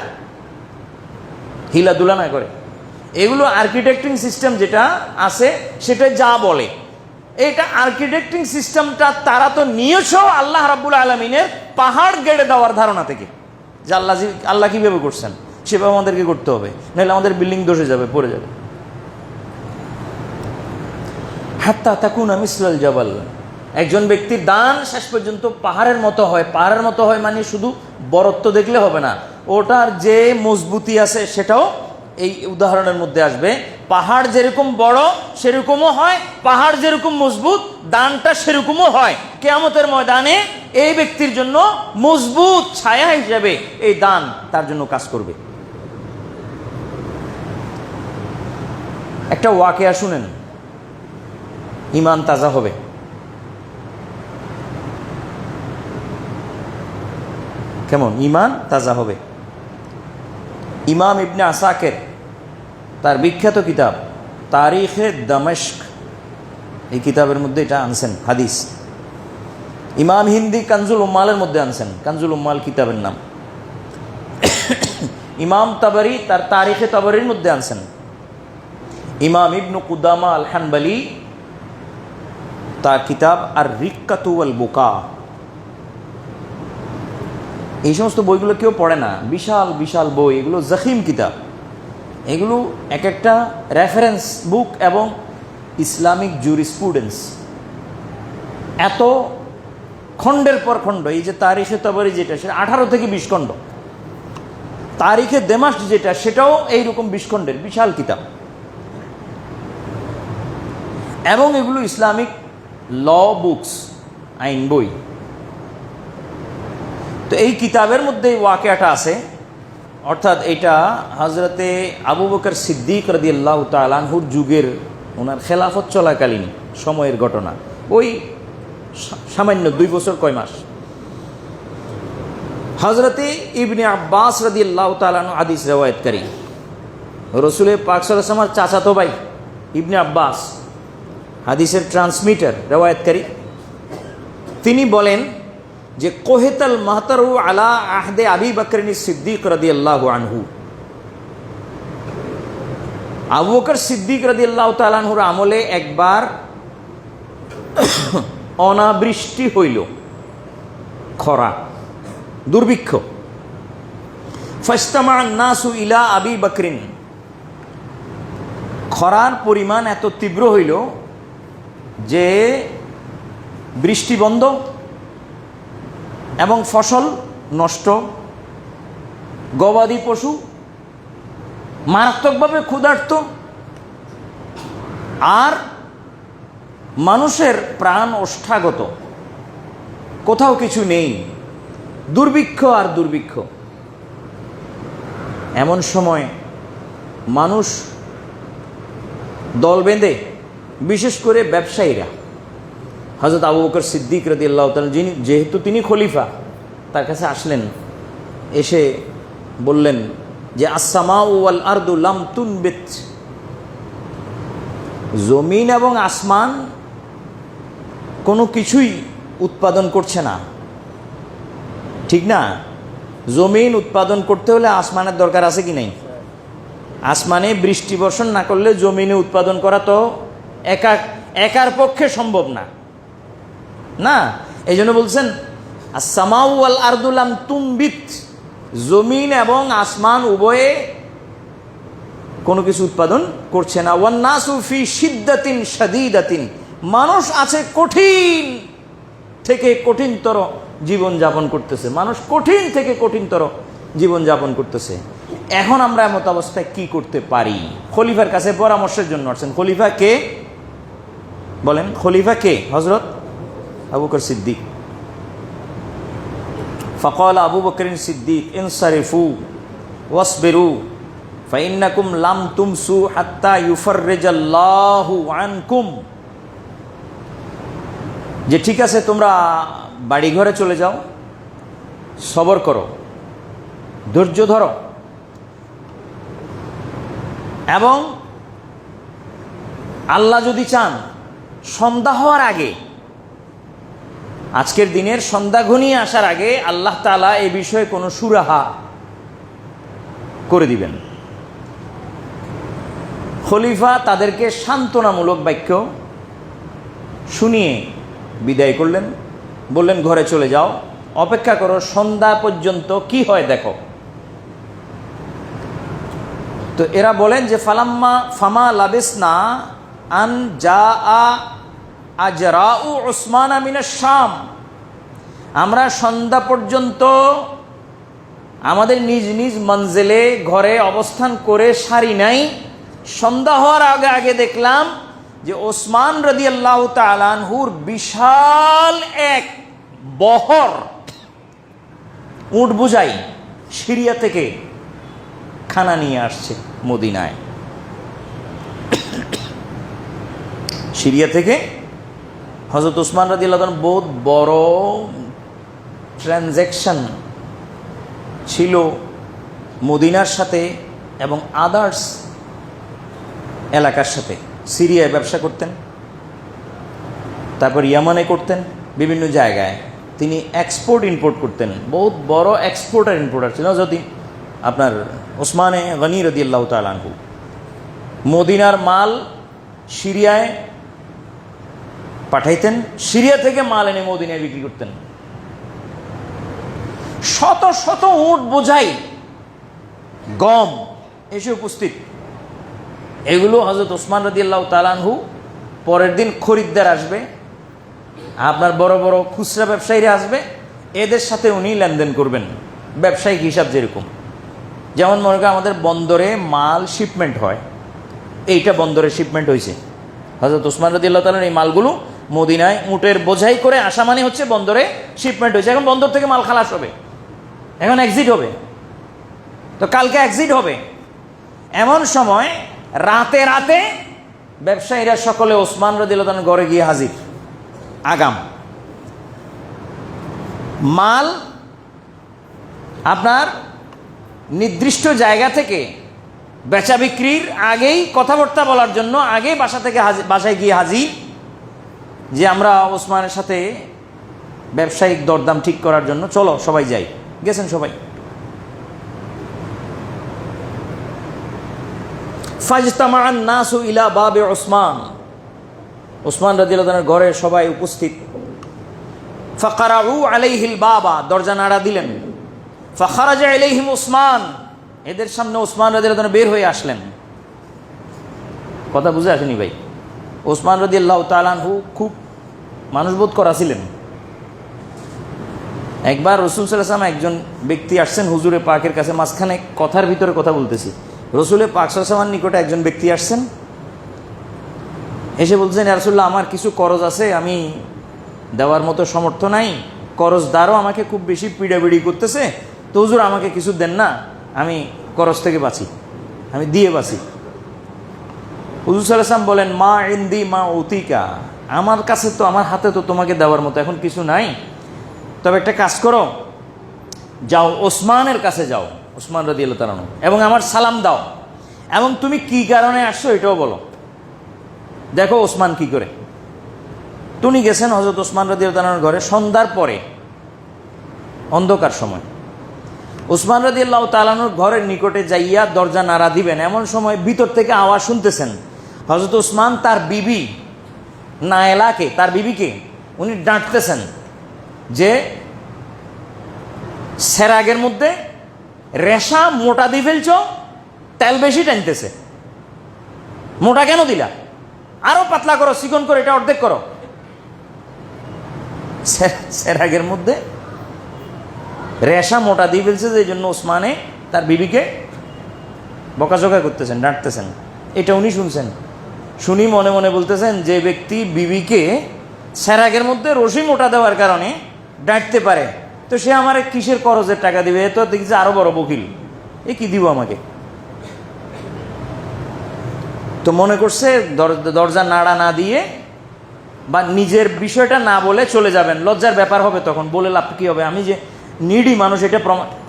হিলাদুলা না করে। এগুলো আর্কিটেক্টিং সিস্টেম যেটা আছে সেটা যা বলে, এটা আর্কিটেক্টিং সিস্টেমটা তারা তো নিয়েছেও আল্লাহ রাব্বুল আলামিনের পাহাড় গেড়ে দেওয়ার ধারণা থেকে, যে আল্লাহ কীভাবে করছেন সেভাবে আমাদেরকে করতে হবে, নাহলে আমাদের বিল্ডিং ধসে যাবে, পড়ে যাবে। হাত্তা তাকুনা মিসলাল জাবাল, একজন ব্যক্তির দান শেষ পর্যন্ত পাহাড়ের মতো হয়। পাহাড়ের মতো হয় মানে শুধু বরত্ব দেখলে হবে না, ওটার যে মজবুতি আছে সেটাও এই উদাহরণের মধ্যে আসবে। পাহাড় যেরকম বড় সেরকমও হয়, পাহাড় যেরকম মজবুত দানটা সেরকমও হয়। কিয়ামতের ময়দানে এই ব্যক্তির জন্য মজবুত ছায়া হিসেবে এই দান তার জন্য কাজ করবে। একটা ওয়াকিয়া শুনেন, ঈমান তাজা হবে। কেমন ঈমান তাজা হবে? ইমাম ইবনে আসাকের তার বিখ্যাত কিতাব তারিখে দামেস্ক, এই কিতাবের মধ্যে এটা আনছেন হাদিস। ইমাম হিন্দি কানজুল উম্মালের মধ্যে আনছেন, কানজুল উম্মাল কিতাবের নাম। ইমাম তাবারি তার তারিখে তাবারির মধ্যে আনছেন। ইমাম ইবনু কুদামা আল হানবালি তার কিতাব আর রিক্কাতু ওয়াল বুকা, এই সমস্ত বইগুলো কেউ পড়ে না, বিশাল বিশাল বই, এগুলো জখিম কিতাব, এগুলো এক একটা রেফারেন্স বুক এবং ইসলামিক জুরিসপ্রুডেন্স। এত খণ্ডের পর খণ্ড, এই যে তারিখে তাবারি যেটা সেটা 18 থেকে 20 খণ্ড, তারিখে দেমাস্ক যেটা সেটাও এইরকম 20 খণ্ডের বিশাল কিতাব, এবং এগুলো ইসলামিক ল বুকস, আইন বই। তো এই কিতাবের মধ্যে ওয়াকিয়াটা আছে, অর্থাৎ এটা হজরতে আবু বকর সিদ্দিক রাদিয়াল্লাহু তাআলা আনহুর যুগের, ওনার খেলাফত চলাকালীন সময়ের ঘটনা, ওই সামান্য 2 বছর কয় মাস। হজরতে ইবনে আব্বাস রাদিয়াল্লাহু তাআলা আনহু হাদিস রিওয়ায়াতকারী, রাসূলের পাক সাল্লাল্লাহু আলাইহি ওয়াসাল্লামের চাচাতো ভাই ইবনে আব্বাস হাদিসের ট্রান্সমিটার রিওয়ায়াতকারী, তিনি বলেন যে কোহেতাল মাহতারু আলা আহদে আবি বকর সিদ্দিক রাদিয়াল্লাহু আনহু, আবু বকর সিদ্দিক রাদিয়াল্লাহু তাআলা আনহুর আমলে একবার অনাবৃষ্টি হইল, খরা, দুর্ভিক্ষ। ফাজতামা আন-নাসু ইলা আবি বকরিন, খরার পরিমাণ এত তীব্র হইল যে বৃষ্টি বন্ধ এবং ফসল নষ্ট, গবাদি পশু মারাত্মকভাবে ক্ষুধার্ত, আর মানুষের প্রাণ ওষ্ঠাগত, কোথাও কিছু নেই, দুর্ভিক্ষ আর দুর্ভিক্ষ। এমন সময় মানুষ দল বেঁধে, বিশেষ করে ব্যবসায়ীরা, হযরত আবু বকর সিদ্দিক রাদিয়াল্লাহু তাআলা যিনি, যেহেতু তিনি খলিফা, তার কাছে আসলেন, এসে বললেন যে আসসামাউ ওয়াল আরদু লাম তুনবিত, জমিন এবং আসমান কোনো কিছুই উৎপাদন করছে না, ঠিক না? জমিন উৎপাদন করতে হলে আসমানের দরকার আছে কি নাই? আসমানে বৃষ্টি বর্ষণ না করলে জমিনে উৎপাদন করা তো একার পক্ষে সম্ভব না, না। এই জন্য বলছেন আসসামাউ ওয়াল আরদু লাম তুমবিত, জমিন এবং আসমান উভয়ে কোনো কিছু উৎপাদন করছে না। ওয়ান নাসু ফি শিদ্দাতিন শাদীদাতিন, মানুষ আছে কঠিন থেকে কঠিনতর জীবন যাপন করতেছে, মানুষ কঠিন থেকে কঠিনতর জীবন যাপন করতেছে। এখন আমরা এমত অবস্থায় কি করতে পারি? খলিফার কাছে পরামর্শের জন্য আসছেন। খলিফা কে বলেন? খলিফা কে? হযরত আবু বকর সিদ্দিক। ফাকাল আবু বকরিন সিদ্দিক ইনসারিফু ওয়াসবিরু ফাইন্নাকুম লাম তুমসু হাত্তা ইউফাররিজাল্লাহু আনকুম, যে ঠিক আছে তোমরা বাড়ি ঘরে চলে যাও, সবর করো, ধৈর্য ধরো, এবং আল্লাহ যদি চান সন্ধ্যা হওয়ার আগে, আজকের দিনের সন্ধ্যা ঘনিয়ে আসার আগে আল্লাহ তাআলা এই বিষয়ে কোনো সুরাহা করে দিবেন। খলিফা তাদেরকে সান্ত্বনামূলক বাক্য শুনিয়ে বিদায় করলেন, বললেন ঘরে চলে যাও, অপেক্ষা করো সন্ধ্যা পর্যন্ত কি হয় দেখো। তো এরা বলেন যে ফামা লাবিসনা আন জাআ আজরাউ উসমান মিনাশ শাম, আমরা সন্ধ্যা পর্যন্ত আমাদের নিজ নিজ মঞ্জিলে ঘরে অবস্থান করে সারি নাই, সন্ধ্যা হওয়ার আগে আগে দেখলাম যে ওসমান রাদিয়াল্লাহু তাআলা আনহুর বিশাল এক বহর উট বোঝাই সিরিয়া থেকে খানা নিয়ে আসছে মদিনায়। সিরিয়া থেকে হযরত ওসমান রাদিয়াল্লাহু তাআলা বহুত বড় ট্রানজ্যাকশন ছিল মদিনার সাথে এবং আদার্স এলাকার সাথে। সিরিয়ায় ব্যবসা করতেন, তারপর ইয়ামানে করতেন, বিভিন্ন জায়গায় তিনি এক্সপোর্ট ইম্পোর্ট করতেন, বহুত বড় এক্সপোর্টার ইম্পোর্টার ছিল যদি আপনার ওসমানে গনি রাদিয়াল্লাহু তাআলা আনহু। মদিনার মাল সিরিয়ায় পাঠাইতেন, সিরিয়া থেকে মাল এনে মদিনায় বিক্রি করতেন। শত শত উট বোঝাই গম এসে উপস্থিত। এগুলো হযরত ওসমান রাদিয়াল্লাহু তাআলা আনহু পরের দিন খরিদ্দার আসবে, আপনার বড় বড় খুচরা ব্যবসায়ীরা আসবে, এদের সাথে উনি লেনদেন করবেন ব্যবসায়িক হিসাব। যেরকম যেমন মনে করেন আমাদের বন্দরে মাল শিপমেন্ট হয়, এইটা বন্দরে শিপমেন্ট হয়েছে, হযরত ওসমান রাদিয়াল্লাহু তাআলা এই মালগুলো মদিনায় উটের বোঝাই করে আসা মানে হচ্ছে বন্দরে শিপমেন্ট হয়েছে। এখন বন্দর থেকে মাল খালাস হবে, এখন এক্সিট হবে, তো কালকে এক্সিট হবে। এমন সময় রাতে রাতে ব্যবসায়ীরা সকলে ওসমান রাদিয়াল্লাহু তাআলার ঘরে গিয়ে হাজির। আগাম মাল আপনার নির্দিষ্ট জায়গা থেকে বেচা বিক্রির আগেই কথাবার্তা বলার জন্য আগেই বাসা থেকে বাসায় গিয়ে হাজির, যে আমরা ওসমানের সাথে ব্যবসায়িক দরদাম ঠিক করার জন্য চলো সবাই যাই। গেছেন সবাই। ফাজতামাআন নাসু ইলা বাবে ওসমান, ওসমান রাদিয়াল্লাহু তাআলার ঘরে সবাই উপস্থিত। ফাকারাউ আলাইহিল বাবা, দরজা নাড়া দিলেন। ফাখারাজা ইলাইহিম ওসমান, এদের সামনে ওসমান রাদিয়াল্লাহু তাআলা বের হয়ে আসলেন। কথা বুঝে আসেনি ভাই? ওসমান রাদিয়াল্লাহু তাআলা আনহু খুব মানুষবোধ করা ছিলেন। একবার রাসূল সাল্লাল্লাহু আলাইহি ওয়াসাল্লাম একজন ব্যক্তি আসছেন হুজুরে পাকের কাছে, মাঝখানে কথার ভিতরে কথা বলতেছি, রসুলে পাক সাল্লাল্লাহু আলাইহি ওয়াসাল্লামের নিকটে একজন ব্যক্তি আসছেন, এসে বলছেন ইয়া রাসূলুল্লাহ আমার কিছু করজ আছে, আমি দেওয়ার মতো সামর্থ্য নাই, করজদারও আমাকে খুব বেশি পিড়াপিড়ি করতেছে, তো হুজুর আমাকে কিছু দেন না, আমি করজ থেকে বাঁচি, আমি দিয়ে বাঁচি। হুজুর সাল্লাল্লাহু আলাইহি ওয়াসাল্লাম বলেন মা ইনদি মা উতিকা, আমার কাছে তো আমার হাতে তো তোমাকে দেওয়ার মতো এখন কিছু নাই, তবে একটা কাজ করো, যাও ওসমানের কাছে যাও, ওসমান রাদিয়াল্লাহু তাআলা, এবং আমার সালাম দাও, এবং তুমি কি কারণে আসছো এটাও বলো, দেখো ওসমান কি করে। তুমি গেছেন হযরত ওসমান রাদিয়াল্লাহু তাআলার ঘরে সন্ধ্যার পরে, অন্ধকার সময়। উসমান রাদিয়াল্লাহু তাআলা আনহুর ঘরের নিকটে যাইয়া দরজা নাড়া দিবেন, এমন সময় ভিতর থেকে আওয়াজ শুনতেছেন। হযরত উসমান তার বিবি নায়লাকে, তার বিবিকে উনি ডাঁটতেছেন যে সেরাগের মধ্যে রেশা মোটা দিয়ে ফেলছ, তেল বেশি টানতেছে, মোটা কেন দিলা, আরো পাতলা করো, চিকন করে এটা অর্ধেক করো। সেরাগের মধ্যে রেশা মোটা দিয়ে ফেলছে, যে জন্য ওসমানে তার বিবিকে বকাঝকা করতেছেন, ডাঁটতেছেন। এটা উনি শুনছেন, শুনি মনে মনে বলতেছেন যে ব্যক্তি বিবিকে সেরাগের মধ্যে রশি মোটা দেওয়ার কারণে ডাঁটতে পারে, তো সে আমার কিসের খরচের টাকা দিবে, এ তো দেখছি আরো বড় বকিল, এ কি দিব আমাকে। তো মনে করছে দরজা নাড়া না দিয়ে বা নিজের বিষয়টা না বলে চলে যাবেন, লজ্জার ব্যাপার হবে, তখন বলে লাভ কি হবে, আমি যে নিডি মানুষ এটা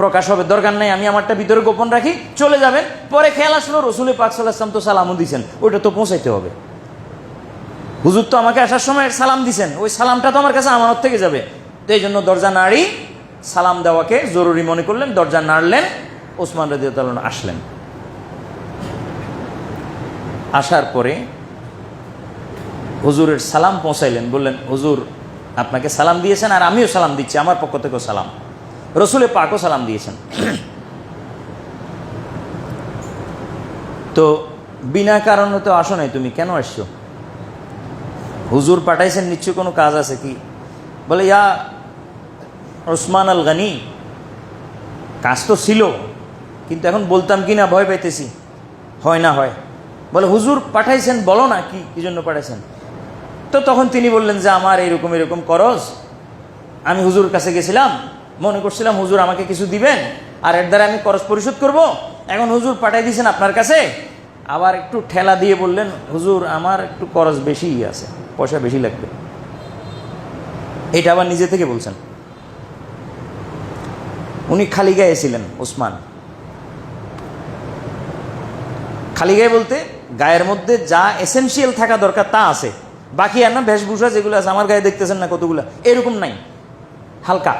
প্রকাশ হবে, দরকার নাই, আমি আমারটা ভিতরে গোপন রাখি, চলে যাবেন। পরে খেয়াল আসলো রসুল পাক সাল্লাল্লাহু আলাইহি ওয়াসাল্লাম তো সালামও দিয়েছেন, ওইটা তো পৌঁছাইতে হবে। হুজুর তো আমাকে আসার সময় সালাম দিছেন, ওই সালামটা তো আমার কাছে আমানত থেকে যাবে। তো এই জন্য দরজা নাড়ি সালাম দেওয়াকে জরুরি মনে করলেন, দরজা নাড়লেন, ওসমান রাদিয়াল্লাহু আনহু আসলেন। আসার পরে হুজুরের সালাম পৌঁছাইলেন, বললেন হুজুর আপনাকে সালাম দিয়েছেন, আর আমিও সালাম দিচ্ছি, আমার পক্ষ থেকেও সালাম। রসুল পাকও সালাম দিয়েছেন। তো বিনা কারণে তো আসো নাই, তুমি কেন আসছো? হুজুর পাঠাইছেন, নিশ্চয় কোনো কাজ আছে কি? বলে ইয়া ওসমান আল গনি, কাজ তো ছিল, কিন্তু এখন বলতাম কি না ভয় পাইতেছি, হয় না হয়। বলে হুজুর পাঠাইছেন, বলো না কি জন্য পাঠাইছেন। তো তখন তিনি বললেন যে আমার এরকম এরকম করজ, আমি হুজুর কাছে গেছিলাম, মনে করছিলাম হুজুর আমাকে কিছু দিবেন আর এর দ্বারা আমি করজ পরিশোধ করব, এখন হুজুর পাঠাই দিয়েছেন আপনার কাছে। আবার একটু ঠেলা দিয়ে বললেন হুজুর আমার একটু করজ বেশি আছে, পয়সা বেশি লাগবে। এটা আবার নিজে থেকে বলছেন। উনি খালি গায়ে ছিলেন ওসমান। খালি গায়ে বলতে গায়ের মধ্যে যা এসেনশিয়াল থাকা দরকার তা আছে, বাকি আর না বেশভূষা যেগুলো আছে, আমার গায়ে দেখতেছেন না কতগুলো, এরকম নাই, হালকা।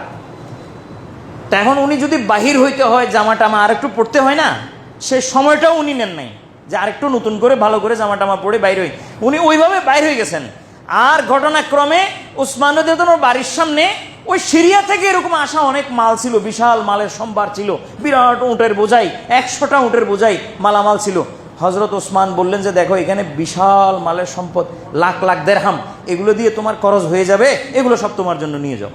তা এখন উনি যদি বাহির হইতে হয়, জামাটা আমার আরেকটু পড়তে হয় না, সে সময়টাও উনি নেন নাই যে আরেকটু নতুন করে ভালো করে জামাটামা পরে বাইর হই। উনি ওইভাবে বাইর হয়ে গেছেন। আর ঘটনাক্রমে ওসমান রাদিয়াল্লাহু আনহুর বাড়ির সামনে ওই সিরিয়া থেকে এরকম আসা অনেক মাল ছিল, বিশাল মালের সম্ভার ছিল, বিরাট উটের বোঝাই, 100টা উটের বোঝাই মালামাল ছিল। হজরত ওসমান বললেন যে দেখো এখানে বিশাল মালের সম্পদ, লাখ লাখ দেরহাম, এগুলো দিয়ে তোমার খরচ হয়ে যাবে, এগুলো সব তোমার জন্য নিয়ে যাও।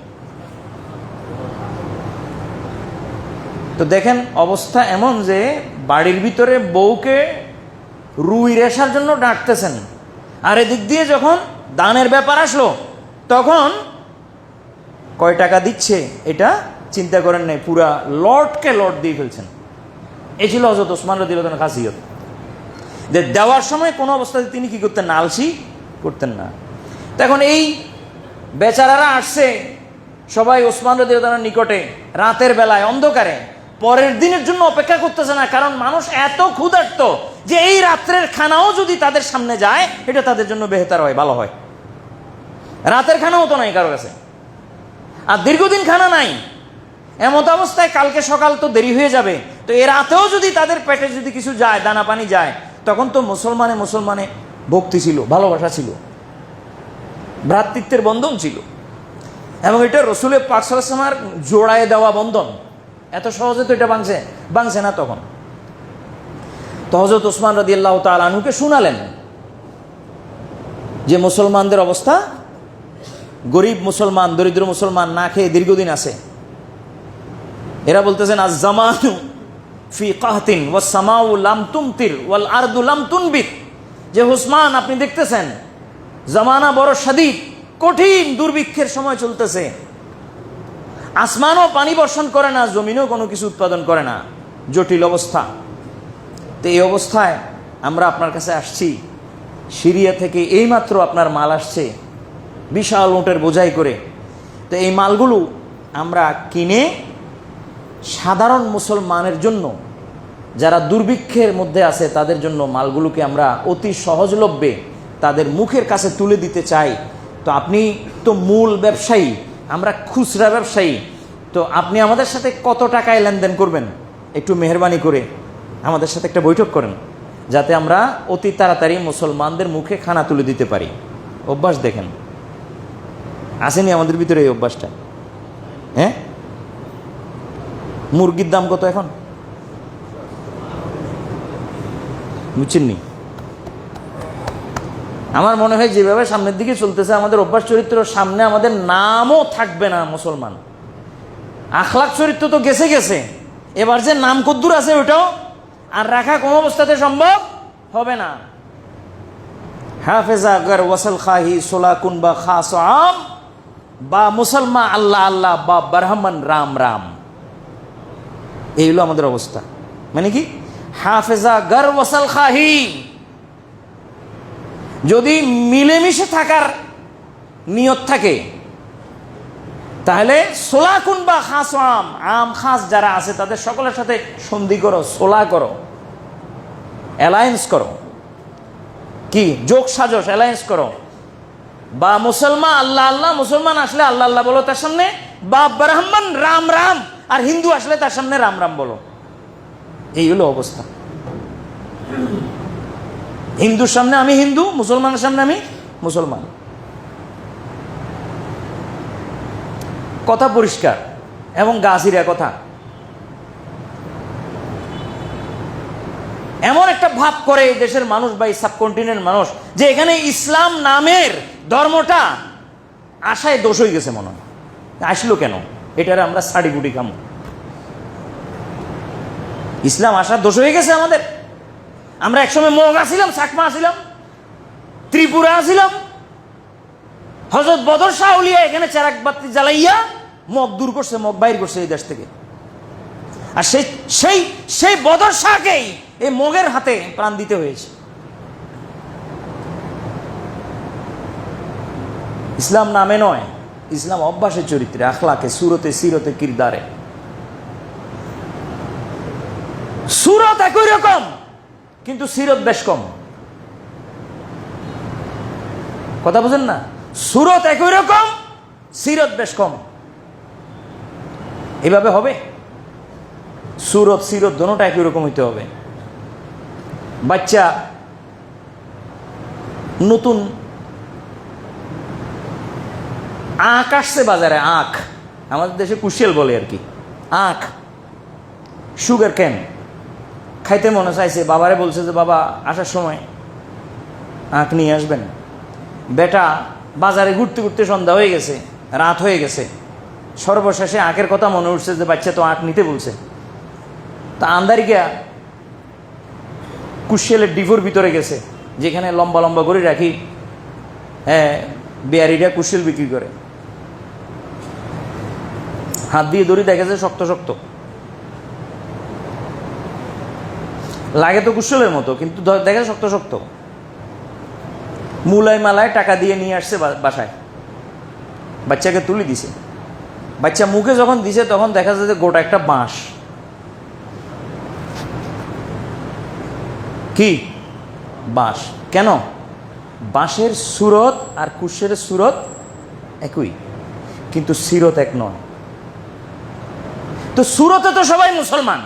তো দেখেন অবস্থা এমন যে বাড়ির ভিতরে বউকে রুই রেশার জন্য ডাঁটতেছেন, আর এদিক দিয়ে যখন দানের ব্যাপার আসলো তখন কয় টাকা দিচ্ছে এটা চিন্তা করেন নাই, পুরা লটকে লট দিয়ে ফেলছেন। এই ছিল হযরত ওসমান রাদিয়াল্লাহু আনহু খাসিয়ত। দেওয়ার সময় কোনো অবস্থাতে তিনি কি করতেন না, আলসি করতেন না। তখন এই বেচারারা আসছে সবাই ওসমান রাদিয়াল্লাহু আনহুর নিকটে রাতের বেলায় অন্ধকারে, পরের দিনের জন্য অপেক্ষা করতেছে না, কারণ মানুষ এত ক্ষুধার্ত যে এই রাত্রের খানাও যদি তাদের সামনে যায় এটা তাদের জন্য বেহতার হয়, ভালো হয়। রাতের খানাও তো নাই কারো কাছে, আর দীর্ঘদিন খানা নাই, এমত অবস্থায় কালকে সকাল তো দেরি হয়ে যাবে, তো এ রাতেও যদি তাদের পেটে যদি কিছু যায়, দানা পানি যায়, তখন তো মুসলমানে ভক্তি ছিল, ভালোবাসা ছিল, ভ্রাতৃত্বের বন্ধন ছিল, এবং এটা রসুলের পাক সাল্লাল্লাহু আলাইহি ওয়াসাল্লামের জোড়ায় দেওয়া বন্ধন। এত সহজে তো এটা ভাঙছে না তখন। তো হযরত ওসমান রাদিয়াল্লাহু তাআলা আনহুকে শুনালেন যে মুসলমানদের অবস্থা, গরিব মুসলমান, দরিদ্র মুসলমান, না খেয়ে দীর্ঘদিন আছে। এরা বলতেছেন আজ জামানু ফি কাহতিন ওয়াস সামাউ লাম তুমতির ওয়াল আরদু লাম তুনবিত, যে ওসমান আপনি দেখতেছেন জামানা বড় শাদীদ, কঠিন দুর্ভিক্ষের সময় চলতেছে, আসমানও পানি বর্ষণ করে না, জমিনও কোনো কিছু উৎপাদন করে না, জটিল অবস্থা। তো এই অবস্থায় আমরা আপনার কাছে আসছি, সিরিয়া থেকে এইমাত্র আপনার মাল আসছে বিশাল উটের বোঝাই করে। তো এই মালগুলো আমরা কিনে সাধারণ মুসলমানের জন্য, যারা দুর্ভিক্ষের মধ্যে আছে তাদের জন্য মালগুলোকে আমরা অতি সহজলভ্যে তাদের মুখের কাছে তুলে দিতে চাই। তো আপনি তো মূল ব্যবসায়ী, আমরা খুচরা ব্যবসায়ী, তো আপনি আমাদের সাথে কত টাকায় লেনদেন করবেন, একটু মেহরবানি করে আমাদের সাথে একটা বৈঠক করেন, যাতে আমরা অতি তাড়াতাড়ি মুসলমানদের মুখে খানা তুলে দিতে পারি। অভ্যাস দেখেন, আসেনি আমাদের ভিতরে এই অভ্যাসটা? হ্যাঁ, মুরগির দাম কত এখন বুঝছেননি? আমার মনে হয় যেভাবে সামনের দিকে চলতেছে আমাদের অভ্যাস চরিত্র, সামনে আমাদের নামও থাকবে না মুসলমান। আখলাক চরিত্র তো গেছে গেছে, এবার যে নাম কদ্দুর আছে ওটাও আর রাখা কোনো অবস্থাতে সম্ভব হবে না। হাফেজা গর ওয়াসাল খাহি সোলা কুনবা খাস আম বা মুসলমান আল্লাহ আল্লাহ বা বারহামান রাম রাম, এই হলো আমাদের অবস্থা। মানে কি, হাফেজা গর ওয়াসাল খাহি, যদি মিলেমিশে থাকার নিয়ত থাকে তাহলে সোলাকুন বা খাস আম, আম খাস যারা আছে তাদের সকলের সাথে সন্ধি করো, সোলা করো, অ্যালায়েন্স করো, কি যোগ সাজস অ্যালায়েন্স করো। বা মুসলমান আল্লাহ আল্লাহ, মুসলমান আসলে আল্লাহ আল্লাহ বলো তার সামনে, বা ব্রাহ্মণ রাম রাম, আর হিন্দু আসলে তার সামনে রাম রাম বলো। এই হলো অবস্থা। হিন্দুর সামনে আমি হিন্দু, মুসলমানের সামনে আমি মুসলমান। কথা পরিষ্কার এবং গাছিরা কথা। এমন একটা ভাব করে এই দেশের মানুষ বা এই সাবকন্টিনেন্ট মানুষ যে এখানে ইসলাম নামের ধর্মটা আশায় দোষ হয়ে গেছে মনে হয়। আসলো কেন? এটারে আমরা সাড়ি গুটি খামো। ইসলাম আসার দোষ হয়ে গেছে আমাদের। আমরা একসময় মগ আসিলাম, চাকমা আসিলাম, ত্রিপুরা আসিলাম, হযরত বদর শাহ আউলিয়া এখানে চেরাক বাতি জ্বালাইয়া মগ দূর করছে, মগ বাইর করছে এই দেশ থেকে। আর সেই সেই সেই বদর শাহকেই এই মগের হাতে প্রাণ দিতে হয়েছে। ইসলাম নামে নয়, ইসলাম অভ্যাসের চরিত্রে, আখলাকে, সুরতে, সিরতে, কিরদারে। সুরত একই রকম কিন্তু সিরত বেশ কম। কথা বুঝেন না? সুরত একই রকম, সিরত বেশ কম। এভাবে হবে? সুরত সিরত দোনোটা একই রকম হইতে হবে। বাচ্চা নতুন আখ আসছে বাজারে, আখ, আমাদের দেশে কুশিয়াল বলে আর কি, আখ, সুগার ক্যান খাইতে মনে চাইছে, বাবারে বলছে যে বাবা আসার সময় আখ নিয়ে আসবেন। বেটা বাজারে ঘুরতে ঘুরতে সন্ধ্যা হয়ে গেছে, রাত হয়ে গেছে, সর্বশেষে আখের কথা মনে উঠছে যে বাচ্চা তো আখ নিতে বলছে। তা আন্দারি গিয়া কুশিয়ালের ডিফোর ভিতরে গেছে, যেখানে লম্বা লম্বা করে রাখি, হ্যাঁ, বেয়ারিটা কুশিয়াল বিক্রি করে। হাত দিয়ে দড়ি দেখেছে শক্ত শক্ত, লাগে তো কুশলের মতো, কিন্তু দেখে শক্ত শক্ত। মুলায় মালায় টাকা দিয়ে নিয়ে আসছে বাসায়, বাচ্চাকে তুলে দিছে। বাচ্চা মুখে যখন দিছে তখন দেখা যায় যে গোটা একটা বাঁশ। কি বাঁশ? কেন? বাঁশের সুরত আর কুশের সুরত একই, কিন্তু সিরত এক নয়। তো সুরতে তো সবাই মুসলমান,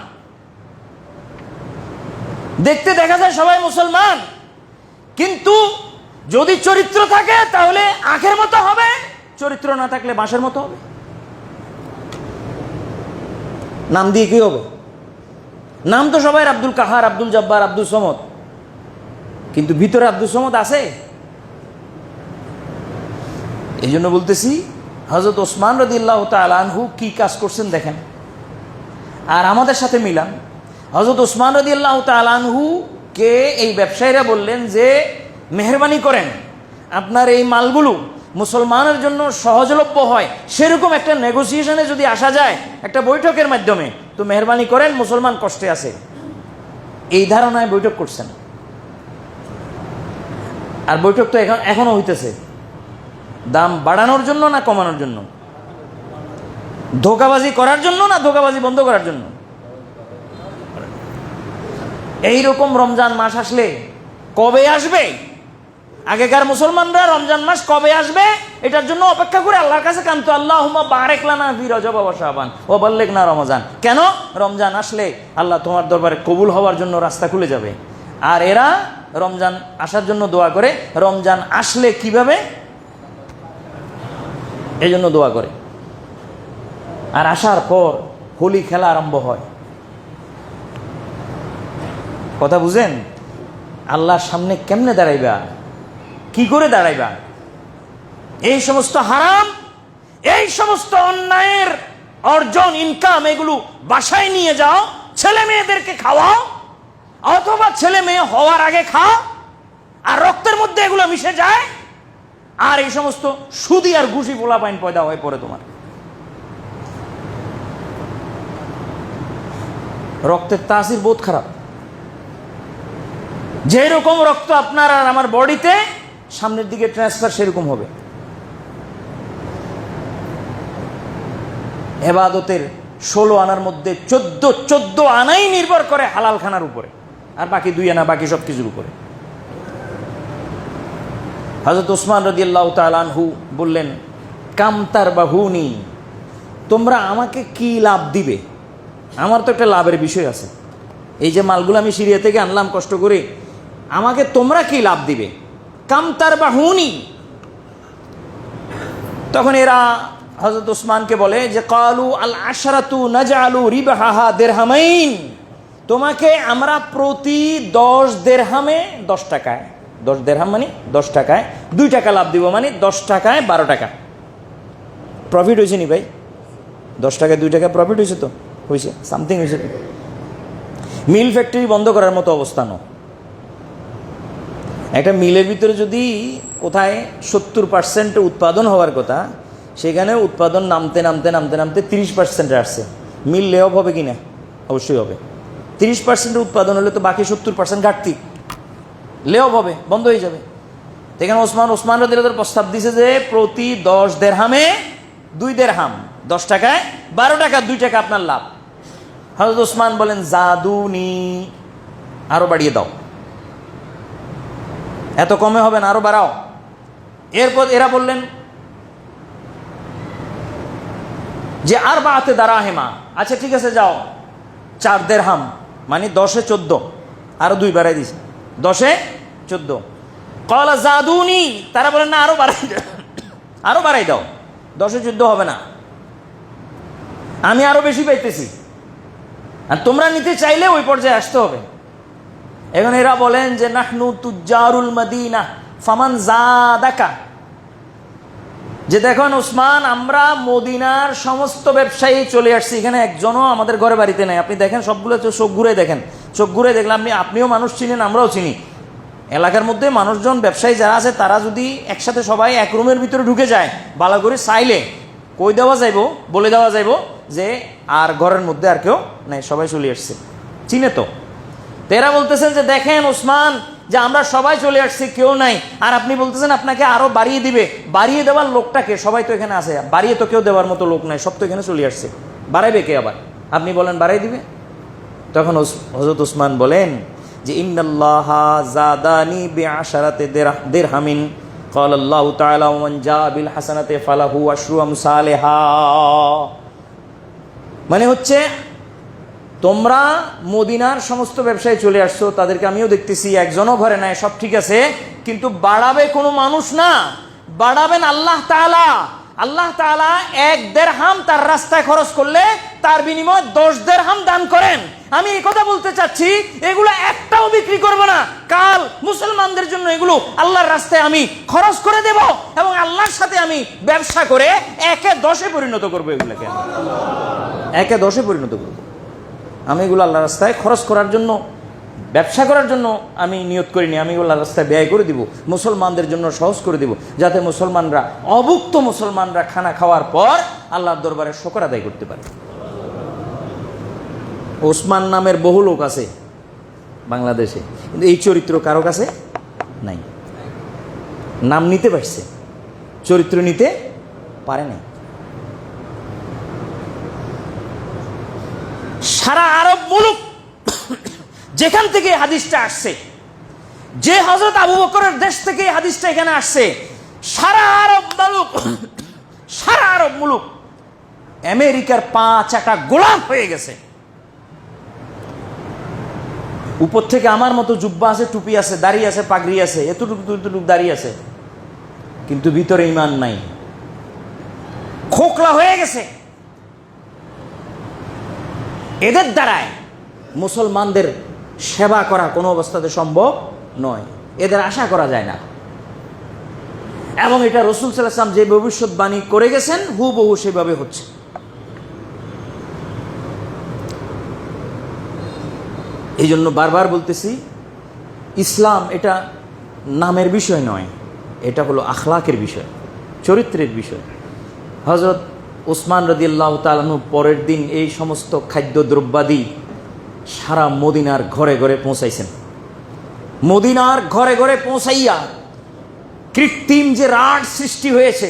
দেখতে দেখা যায় সবাই মুসলমান, কিন্তু যদি চরিত্র থাকে তাহলে আখের মতো হবে, চরিত্র না থাকলে বাঁশের মতো হবে। নাম দিয়ে কি হবে? নাম তো সবাই আব্দুল কাহার, আব্দুল জব্বার, আব্দুল সমদ, কিন্তু ভিতরে আব্দুল সমদ আছে? এই জন্য বলতেছি, হযরত ওসমান রাদিয়াল্লাহু তাআলা আনহু কি কাজ করছেন দেখেন, আর আমাদের সাথে মিলান। হযরত ওসমান রাদিয়াল্লাহু তাআলা আনহু কে এই ব্যবসায়ীরা বললেন যে মেহরবানি করেন, আপনার এই মালগুলো মুসলমানের জন্য সহজলভ্য হয় সেরকম একটা নেগোসিয়েশনে যদি আসা যায় একটা বৈঠকের মাধ্যমে, তো মেহরবানি করেন, মুসলমান কষ্টে আছে। এই ধারণায় বৈঠক করছেন। আর বৈঠক তো এখনো হইতেছে। দাম বাড়ানোর জন্য না কমানোর জন্য? ধোঁকাবাজি করার জন্য না ধোঁকাবাজি বন্ধ করার জন্য? এইরকম রমজান মাস আসলে কবে আসবে আগেকার মুসলমানরা রমজান মাস কবে আসবে এটার জন্য অপেক্ষা করে আল্লাহর কাছে কানতো, আল্লাহুম্মা বারিক লানা ফি রজব ওয়া শাবান ওয়া বাল্লিগনা রমজান। কেন? রমজান আসলে আল্লাহ তোমার দরবারে কবুল হওয়ার জন্য রাস্তা খুলে যাবে। আর এরা রমজান আসার জন্য দোয়া করে, রমজান আসলে কিভাবে এই জন্য দোয়া করে। আর আসার পর হোলি খেলা আরম্ভ হয়। কথা বুঝেন? আল্লাহর সামনে কেমনে দাঁড়াইবা, কি করে দাঁড়াইবা? এই সমস্ত হারাম, এই সমস্ত অন্যায়ের অর্জন, ইনকাম, এগুলো বাসায় নিয়ে যাও, ছেলে মেয়েদেরকে খাওয়াও, অথবা ছেলে মেয়ে হওয়ার আগে খাও, আর রক্তের মধ্যে এগুলো মিশে যায়। আর এই সমস্ত সুদি আর ঘুষি পোলাপাইন পয়দা হয়ে পড়ে তোমার। রক্তের তাসির বহুত খারাপ। যেরকম রক্ত আপনার আর আমার বডিতে সামনের দিকে ট্রান্সফার, সেরকম হবে। এবাদতের 16 আনার মধ্যে 14 আনাই নির্ভর করে হালাল খানার উপরে, আর বাকি 2 আনা বাকি সব কিছুর উপরে। হযরত ওসমান রাদিয়াল্লাহু তাআলা আনহু বললেন, কামতার বাহুনি, তোমরা আমাকে কি লাভ দিবে? আমার তো একটা লাভের বিষয় আছে। এই যে মালগুলো আমি সিরিয়া থেকে আনলাম কষ্ট করে, আমাকে তোমরা কি লাভ দিবে? কামতার বাহুনি। তখন এরা হযরত ওসমানকে বলে যে, কালু আল আশরাতু নাজআলু রিবাহা দিরহামাইন, তোমাকে আমরা প্রতি 10 দিরহামে 10 টাকায়, 10 দিরহাম মানে 10 টাকায় 2 টাকা লাভ দিব, মানে 10 টাকায় 12 টাকা প্রফিট হয়েছে নি ভাই? 10 টাকায় 2 টাকা প্রফিট হয়েছে, তো হয়েছে, সামথিং হয়েছে। মিল ফ্যাক্টরি বন্ধ করার মতো অবস্থা নয়। একটা মিলের ভিতরে যদি কোথায় 70% উৎপাদন হওয়ার কথা, সেখানে উৎপাদন নামতে নামতে নামতে নামতে 30% আসছে। মিল লে অফ হবে কিনা? অবশ্যই হবে। 30% উৎপাদন হলে তো বাকি 70% ঘাটতি, লে অফ হবে, বন্ধ হয়ে যাবে। এখানে ওসমান রাদিয়াল্লাহু প্রস্তাব দিছে যে প্রতি 10 দিরহামে 2 দিরহাম, 10 টাকায় 12 টাকা, 2 টাকা আপনার লাভ। হযরত ওসমান বলেন, জাদুনি, আরো বাড়িয়ে দাও, এত কমে হবে না, আরো বাড়াও। এরপর এরা বললেন যে আর বাতে দারাহেমা, আচ্ছা ঠিক আছে যাও, 4 দিরহাম মানে 10-এ 14, আরো 2 বাড়াই দিছে, 10-এ 14। ক্বালা জাদুনি, তারা বলেন না আরো বাড়াই দাও, আরো বাড়াই দাও, 10-এ 14 হবে না, আমি আরো বেশি পাইতেছি, আর তোমরা নিতে চাইলে ওই পর্যায়ে আসতে হবে। এখন এরা বলেন যে নাহনু তুজ্জারুল মদিনা ফামান জাদাকা, যে দেখুন ওসমান, আমরা মদিনার সমস্ত ব্যবসায়ী চলে আসছি, এখানে একজনও আমাদের ঘরে বাড়িতে নাই। আপনি দেখেন সবগুলো চোখ ঘুরে দেখেন, চোখ ঘুরে দেখলাম, আপনিও মানুষ চিনেন, আমরাও চিনি। এলাকার মধ্যে মানুষজন ব্যবসায়ী যারা আছে, তারা যদি একসাথে সবাই এক রুমের ভিতরে ঢুকে যায়, ভালো করে চাইলে কই দেওয়া যাইব, বলে দেওয়া যাইব যে আর ঘরের মধ্যে আর কেউ নাই, সবাই চলে আসছে, চিনে তো। এরা বলতেছেন যে দেখেন ওসমান, যে আমরা সবাই চলে আসছি, কেউ নাই, আর আপনি বলতেছেন আপনাকে আরো বাড়িয়ে দিবে। বাড়িয়ে দেওয়ার লোকটাকে, সবাই তো এখানে আছে, বাড়িয়ে তো কেউ দেওয়ার মতো লোক নাই, সব তো এখানে চলে আসছে, বাড়াইবে কে আবার? আপনি বলেন বাড়াই দিবে। তখন হযরত ওসমান বলেন যে ইন্নাল্লাহা জাদানি বিআশারাতি দিরহামিন, ক্বালা আল্লাহু তাআলা ওয়া মান জা বিল হাসানাতি ফালাহু আশরু আমসালিহা। মানে হচ্ছে তোমরা মদিনার সমস্ত ব্যবসায়ী চলে আসছো, তাদেরকে আমিও দেখতেছি, একজনও ঘরে নাই, সব ঠিক আছে, কিন্তু বাড়াবে কোনো মানুষ না, বাড়াবেন আল্লাহ তাআলা। আল্লাহ তাআলা 1 দিরহাম তার রাস্তায় খরচ করলে তার বিনিময়ে 10 দিরহাম দান করেন। আমি এই কথা বলতে চাচ্ছি, এগুলো একটাও বিক্রি করব না, কাল মুসলমানদের জন্য এগুলো আল্লাহর রাস্তায় আমি খরচ করে দেব, এবং আল্লাহর সাথে আমি ব্যবসা করে 1-10-এ পরিণত করবো। এগুলোকে 1-10-এ পরিণত করবো। আমি এগুলো আল্লাহর রাস্তায় খরচ করার জন্য, ব্যবসা করার জন্য আমি নিয়ত করিনি, আমি এগুলো আল্লাহর রাস্তায় ব্যয় করে দিব, মুসলমানদের জন্য সহজ করে দিব, যাতে মুসলমানরা, অভুক্ত মুসলমানরা খানা খাওয়ার পর আল্লাহর দরবারে শুকর আদায় করতে পারে। ওসমান নামের বহু লোক আছে বাংলাদেশে, কিন্তু এই চরিত্র কারো কাছে নাই। নাম নিতে পারছে, চরিত্র নিতে পারে নাই। সারা আরব মুলুক যেখান থেকে হাদিসটা আসছে, যে হযরত আবু বকরের দেশ থেকে এই হাদিসটা এখানে আসছে, সারা আরব মুলুক আমেরিকার পা চাকা গোলাম হয়ে গেছে। উপর থেকে আমার মতো জুব্বা আছে, টুপি আছে, দাড়ি আছে, পাগড়ি আছে, এতটুকু দাড়ি আছে, কিন্তু ভিতরে ঈমান নাই, খোকলা হয়ে গেছে। এদের দ্বারায় মুসলমানদের সেবা করা কোনো অবস্থাতে সম্ভব নয়, এদের আশা করা যায় না। এবং এটা রাসূল সাল্লাল্লাহু আলাইহি ওয়াসাল্লাম যে ভবিষ্যৎবাণী করে গেছেন হুবহু সেভাবে হচ্ছে। এই জন্য বারবার বলতেছি, ইসলাম এটা নামের বিষয় নয়, এটা হলো আখলাকের বিষয়, চরিত্রের বিষয়। হযরত ওসমান রাদিয়াল্লাহু তাআলা আনহু পরের দিন এই সমস্ত খাদ্য দ্রব্যাদি সারা মদিনার ঘরে ঘরে পৌঁছাইছেন। মদিনার ঘরে ঘরে পৌঁছাইয়া কৃত্রিম যে রাড সৃষ্টি হয়েছে,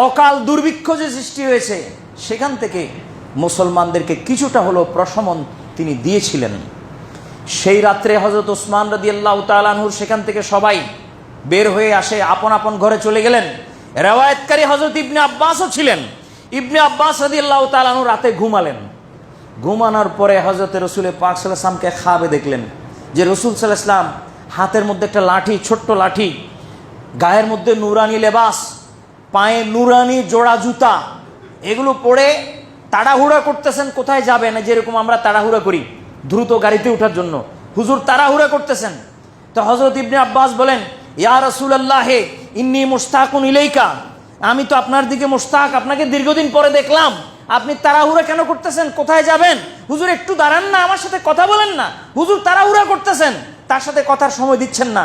অকাল দুর্ভিক্ষ যে সৃষ্টি হয়েছে, সেখান থেকে মুসলমানদেরকে কিছুটা হলো প্রশমন তিনি দিয়েছিলেন। সেই রাত্রে হযরত ওসমান রাদিয়াল্লাহু তাআলা আনহুর সেখান থেকে সবাই বের হয়ে আসে, আপন আপন ঘরে চলে গেলেন। রেওয়ায়েতকারী হযরত ইবনে আব্বাসও ছিলেন। ইবনে আব্বাস রাদিয়াল্লাহু তাআলা আনহু রাতে ঘুমালেন। ঘুমানোর পরে হযরত রাসূল পাক সাল্লাল্লাহু আলাইহি ওয়াসাল্লামকে খাবে দেখলেন যে রাসূল সাল্লাল্লাহু আলাইহি ওয়াসাল্লাম হাতের মধ্যে একটা লাঠি, ছোট্ট লাঠি, গায়ের মধ্যে নুরানি লেবাস, পায়ে নুরানি জোড়া জুতা, এগুলো পরে তাড়াহুড়া করতেছেন কোথায় যাবেন, যেরকম আমরা তাড়াহুড়া করি দ্রুত গাড়িতে ওঠার জন্য, হুজুর তাড়াহুড়া করতেছেন। তো হযরত ইবনে আব্বাস বলেন, ইয়া রাসূলুল্লাহ ইন্নী মুশতাকুন ইলাইকা, আমি তো আপনার দিকে মুশতাক, আপনাকে দীর্ঘদিন পরে দেখলাম, আপনি তাড়াহুড়া কেন করতেছেন, কোথায় যাবেন? হুজুর একটু দাঁড়ান না, আমার সাথে কথা বলেন না। হুজুর তাড়াহুড়া করতেছেন, তার সাথে কথার সময় দিচ্ছেন না।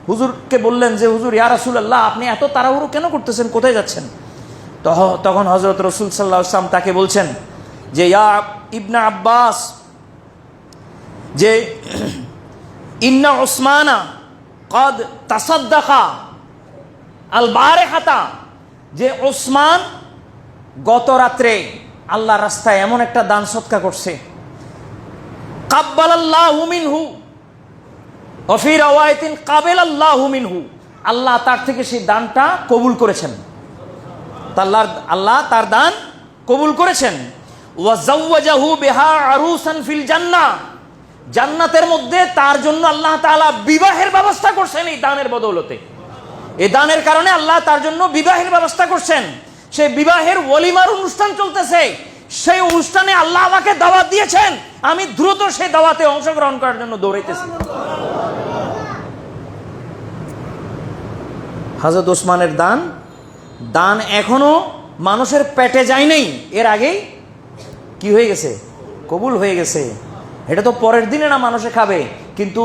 হুজুরকে বললেন যে হুজুর ইয়া রাসূলুল্লাহ আপনি এত তাড়াহুড়ো কেন করতেছেন, কোথায় যাচ্ছেন? তখন হযরত রাসূল সাল্লাল্লাহু আলাইহি ওয়াসাল্লাম তাকে বলছেন যে ইয়া ইবনে আব্বাস, যে ইন্না উসমানা কদ তাসাদ্দাকা আল বারিহাতা, যে ওসমান গত রাত্রে আল্লাহর রাস্তায় এমন একটা দান সদকা করছে, কাব্বালাল্লাহু মিনহু ওয়া ফি রাওয়ায়াতিন কাবালাল্লাহু মিনহু, আল্লাহ তার থেকে সেই দানটা কবুল করেছেন, আল্লাহ তার দান কবুল করেছেন। ওয়া যাওয়াজাহু বিহা আরুসান ফিল জান্নাহ, জান্নাতের মধ্যে তার জন্য আল্লাহ তাআলা বিবাহের ব্যবস্থা করছেন এই দানের বদৌলতে। এই দানের কারণে আল্লাহ তার জন্য বিবাহের ব্যবস্থা করছেন। সেই বিবাহের ওলিমার অনুষ্ঠান চলতেছে, সেই অনুষ্ঠানে আল্লাহ আমাকে দাওয়াত দিয়েছেন, আমি দ্রুত সেই দাওয়াতে অংশগ্রহণ করার জন্য দৌড়াইতেছি। হযরত ওসমানের দান এখনো মানুষের পেটে যায় নাই, এর আগেই কি হয়ে গেছে, কবুল হয়ে গেছে। এটা তো পরের দিনে না মানুষে খাবে, কিন্তু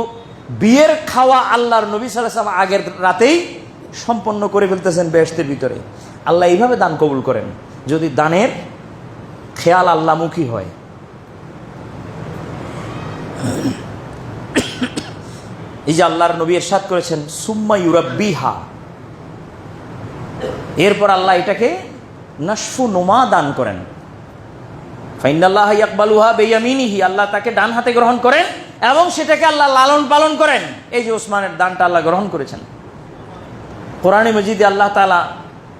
বিয়ের খাওয়া আল্লাহর নবী সাল্লাল্লাহু আলাইহি ওয়াসাল্লাম আগের রাতেই সম্পন্ন করে ফেলতেছেন বেহেশতের ভিতরে। আল্লাহ এইভাবে দান কবুল করেন যদি দানের খেয়াল আল্লাহমুখী হয়। এই যে আল্লাহর নবী ইরশাদ করেছেন সুম্মা ইউরাব্বিহা, এরপর আল্লাহ এটাকে নাশফু নুমা দান করেন। ফাইনাল্লাহা ইয়াকবালুহা বিয়ামিনিহি, আল্লাহ তাকে ডান হাতে গ্রহণ করেন এবং সেটাকে আল্লাহ লালন পালন করেন। এই যে ওসমানের দানটা আল্লাহ গ্রহণ করেছেন। কোরআনে মাজিদে আল্লাহ তাআলা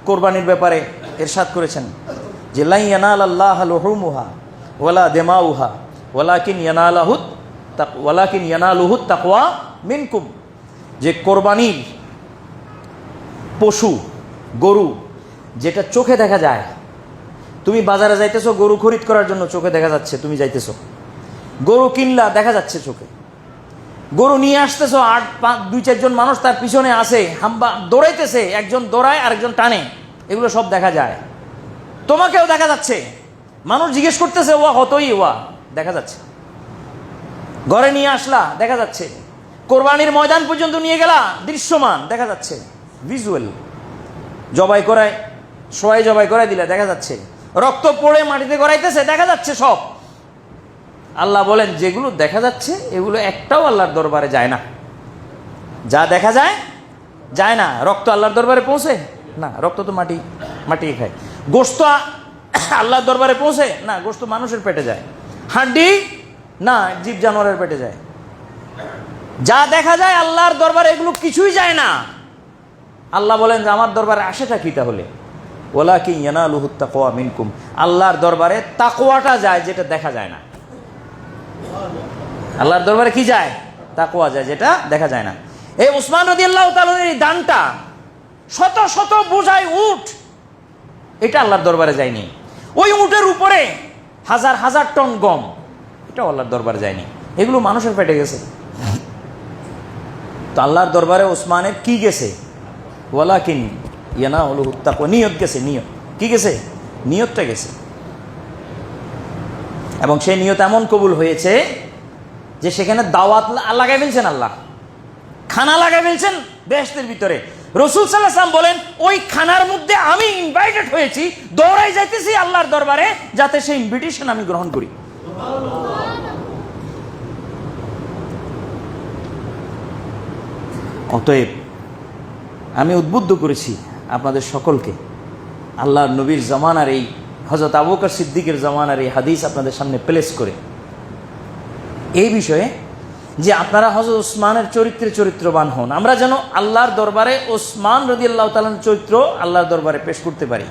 কোরবানির ব্যাপারে ইরশাদ করেছেন যে লা ইয়ানালাল্লাহু লুহুমুহা ওয়ালা দিমাউহা ওয়ালাকিন ইয়ানালুহুত তাকওয়া মিনকুম, যে কোরবানির পশু গরু যেটা চোখে দেখা যায়, তুমি বাজারে যাইতেছো গরু খরিদ করার জন্য, চোখে দেখা যাচ্ছে তুমি যাইতেছো, গরু কিনলা দেখা যাচ্ছে চোখে, গরু নিয়ে আসতেছো, 2-4 জন মানুষ তার পিছনে আসে, হাম্বা দৌড়াইতেছে, একজন দৌড়ায় আরেকজন টানে, এগুলো সব দেখা যায়। তোমাকেও দেখা যাচ্ছে, মানুষ জিজ্ঞেস করতেছে ওয়া হতই ওয়া, দেখা যাচ্ছে। ঘরে নিয়ে আসলা দেখা যাচ্ছে, কোরবানির ময়দান পর্যন্ত নিয়ে গেলা দৃশ্যমান দেখা যাচ্ছে, ভিজুয়াল। জবাই করায় সোয়াই জবাই করাই দিলে দেখা যাচ্ছে, রক্ত পড়ে মাটিতে গড়াইতেছে দেখা যাচ্ছে সব। আল্লাহ বলেন যেগুলো দেখা যাচ্ছে এগুলো একটাও আল্লাহর দরবারে যায় না। যা দেখা যায় না। রক্ত আল্লাহর দরবারে পৌঁছে না, রক্ত তো মাটি খায়। গোশত আল্লাহর দরবারে পৌঁছে না, গোশত মানুষের পেটে যায়। হাড্ডি না, জীব জানোয়ারের পেটে যায়। যা দেখা যায় আল্লাহর দরবারে এগুলো কিছুই যায় না। আল্লাহ বলেন যে আমার দরবারে আসেটা কি তাহলে? ওয়ালাকিন ইয়ানালুহুত তাকওয়া মিনকুম, আল্লাহর দরবারে তাকওয়াটা যায় যেটা দেখা যায় না। আল্লাহর দরবারে কি যায়? তাকওয়া যায় যেটা দেখা যায় না। এই উসমান রাদিয়াল্লাহু তাআলার এই দানটা, শত শত বোঝাই উট, এটা আল্লাহর দরবারে যায়নি। ওই উটের উপরে হাজার হাজার টন গম, এটা আল্লাহর দরবারে যায়নি। এগুলো মানুষের পেটে গেছে। তো আল্লাহর দরবারে ওসমানের কি গেছে? ওয়ালাকিন ইয়ানালুহুত তাকওয়া, নিয়ত গেছে। নিয়ত কি গেছে? নিয়তটা গেছে। এবং সেই নিয়ত এমন কবুল হয়েছে যে সেখানে দাওয়াত লাগাই ফেলছেন, আল্লাহ খানা লাগাই ফেলছেন বেহেশতের ভিতরে। রাসূল সাল্লাল্লাহু আলাইহি ওয়াসাল্লাম বলেন, ওই খানার মধ্যে আমি ইনভাইটেড হয়েছি, দৌড়াই যাইতেছি আল্লাহর দরবারে যাতে সেই ইনভিটেশন আমি গ্রহণ করি। অতএব আমি উদ্বুদ্ধ করেছি আপনাদের সকলকে, আল্লাহর নবীর জামানার এই হযরত আবু বকর সিদ্দিকের জামানার এই হাদিস আপনাদের সামনে প্লেস করে এই বিষয়ে যে আপনারা হযরত ওসমানের চরিত্রে চরিত্রবান হন। আমরা যেন আল্লাহর দরবারে ওসমান রাদিয়াল্লাহু তাআলার চরিত্র আল্লাহর দরবারে পেশ করতে পারি,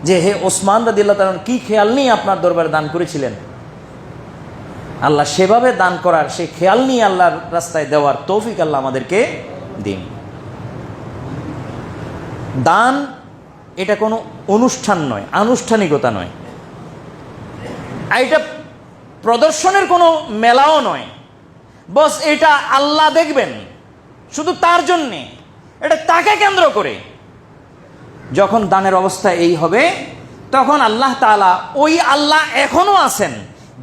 যে হে ওসমান রাদিয়াল্লাহু তাআলা কি খেয়াল নিয়ে আপনার দরবারে দান করেছিলেন, আল্লাহ সেভাবে দান করার, সেই খেয়াল নিয়ে আল্লাহর রাস্তায় দেওয়ার তৌফিক আল্লাহ আমাদেরকে দিন। দান এটা কোনো অনুষ্ঠান নয়, আনুষ্ঠানিকতা নয়, আর এটা প্রদর্শনের কোনো মেলাও নয়। বস এটা আল্লাহ দেখবেন শুধু তার জন্যে, এটা তাকে কেন্দ্র করে। যখন দানের অবস্থা এই হবে তখন আল্লাহ তাআলা, ওই আল্লাহ এখনো আছেন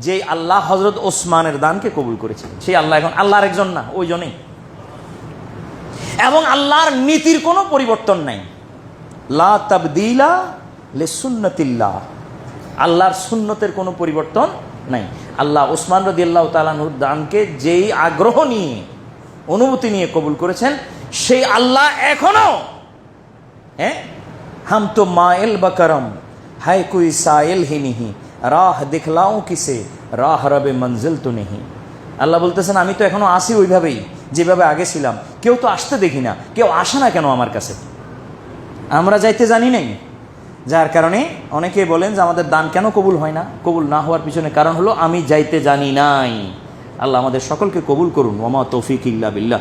যে আল্লাহ হযরত ওসমানের দানকে কবুল করেছেন, সেই আল্লাহ এখন আল্লাহর একজন না, ওই জন্যই। এবং আল্লাহর নীতির কোনো পরিবর্তন নাই। লা তাবদীলা লিসুন্নাতিল্লাহ, আল্লাহর সুন্নতের কোনো পরিবর্তন নাই। আল্লাহ ওসমান রাদিয়াল্লাহু তাআলা আনহুর দানকে যেই আগ্রহ নিয়ে, অনুভূতি নিয়ে কবুল করেছেন, সেই আল্লাহ এখনো, হাম তো মাইল বকরম হায় কোই সাইল হি নিহি, রাহ দিখলাও কিসে, রাহ রবে মঞ্জিল তো নেহি। আল্লাহ বলতেছেন আমি তো এখনো আসি ওইভাবেই যেভাবে আগে ছিলাম, কেউ তো আসতে দেখি না, কেউ আসে না কেন আমার কাছে? আমরা যাইতে জানি নাই, যার কারণে অনেকে বলেন যে আমাদের দান কেন কবুল হয় না। কবুল না হওয়ার পিছনে কারণ হলো আমি যাইতে জানি নাই। আল্লাহ আমাদের সকলকে কবুল করুন। ওয়া মা তৌফিক ইল্লা বিল্লাহ।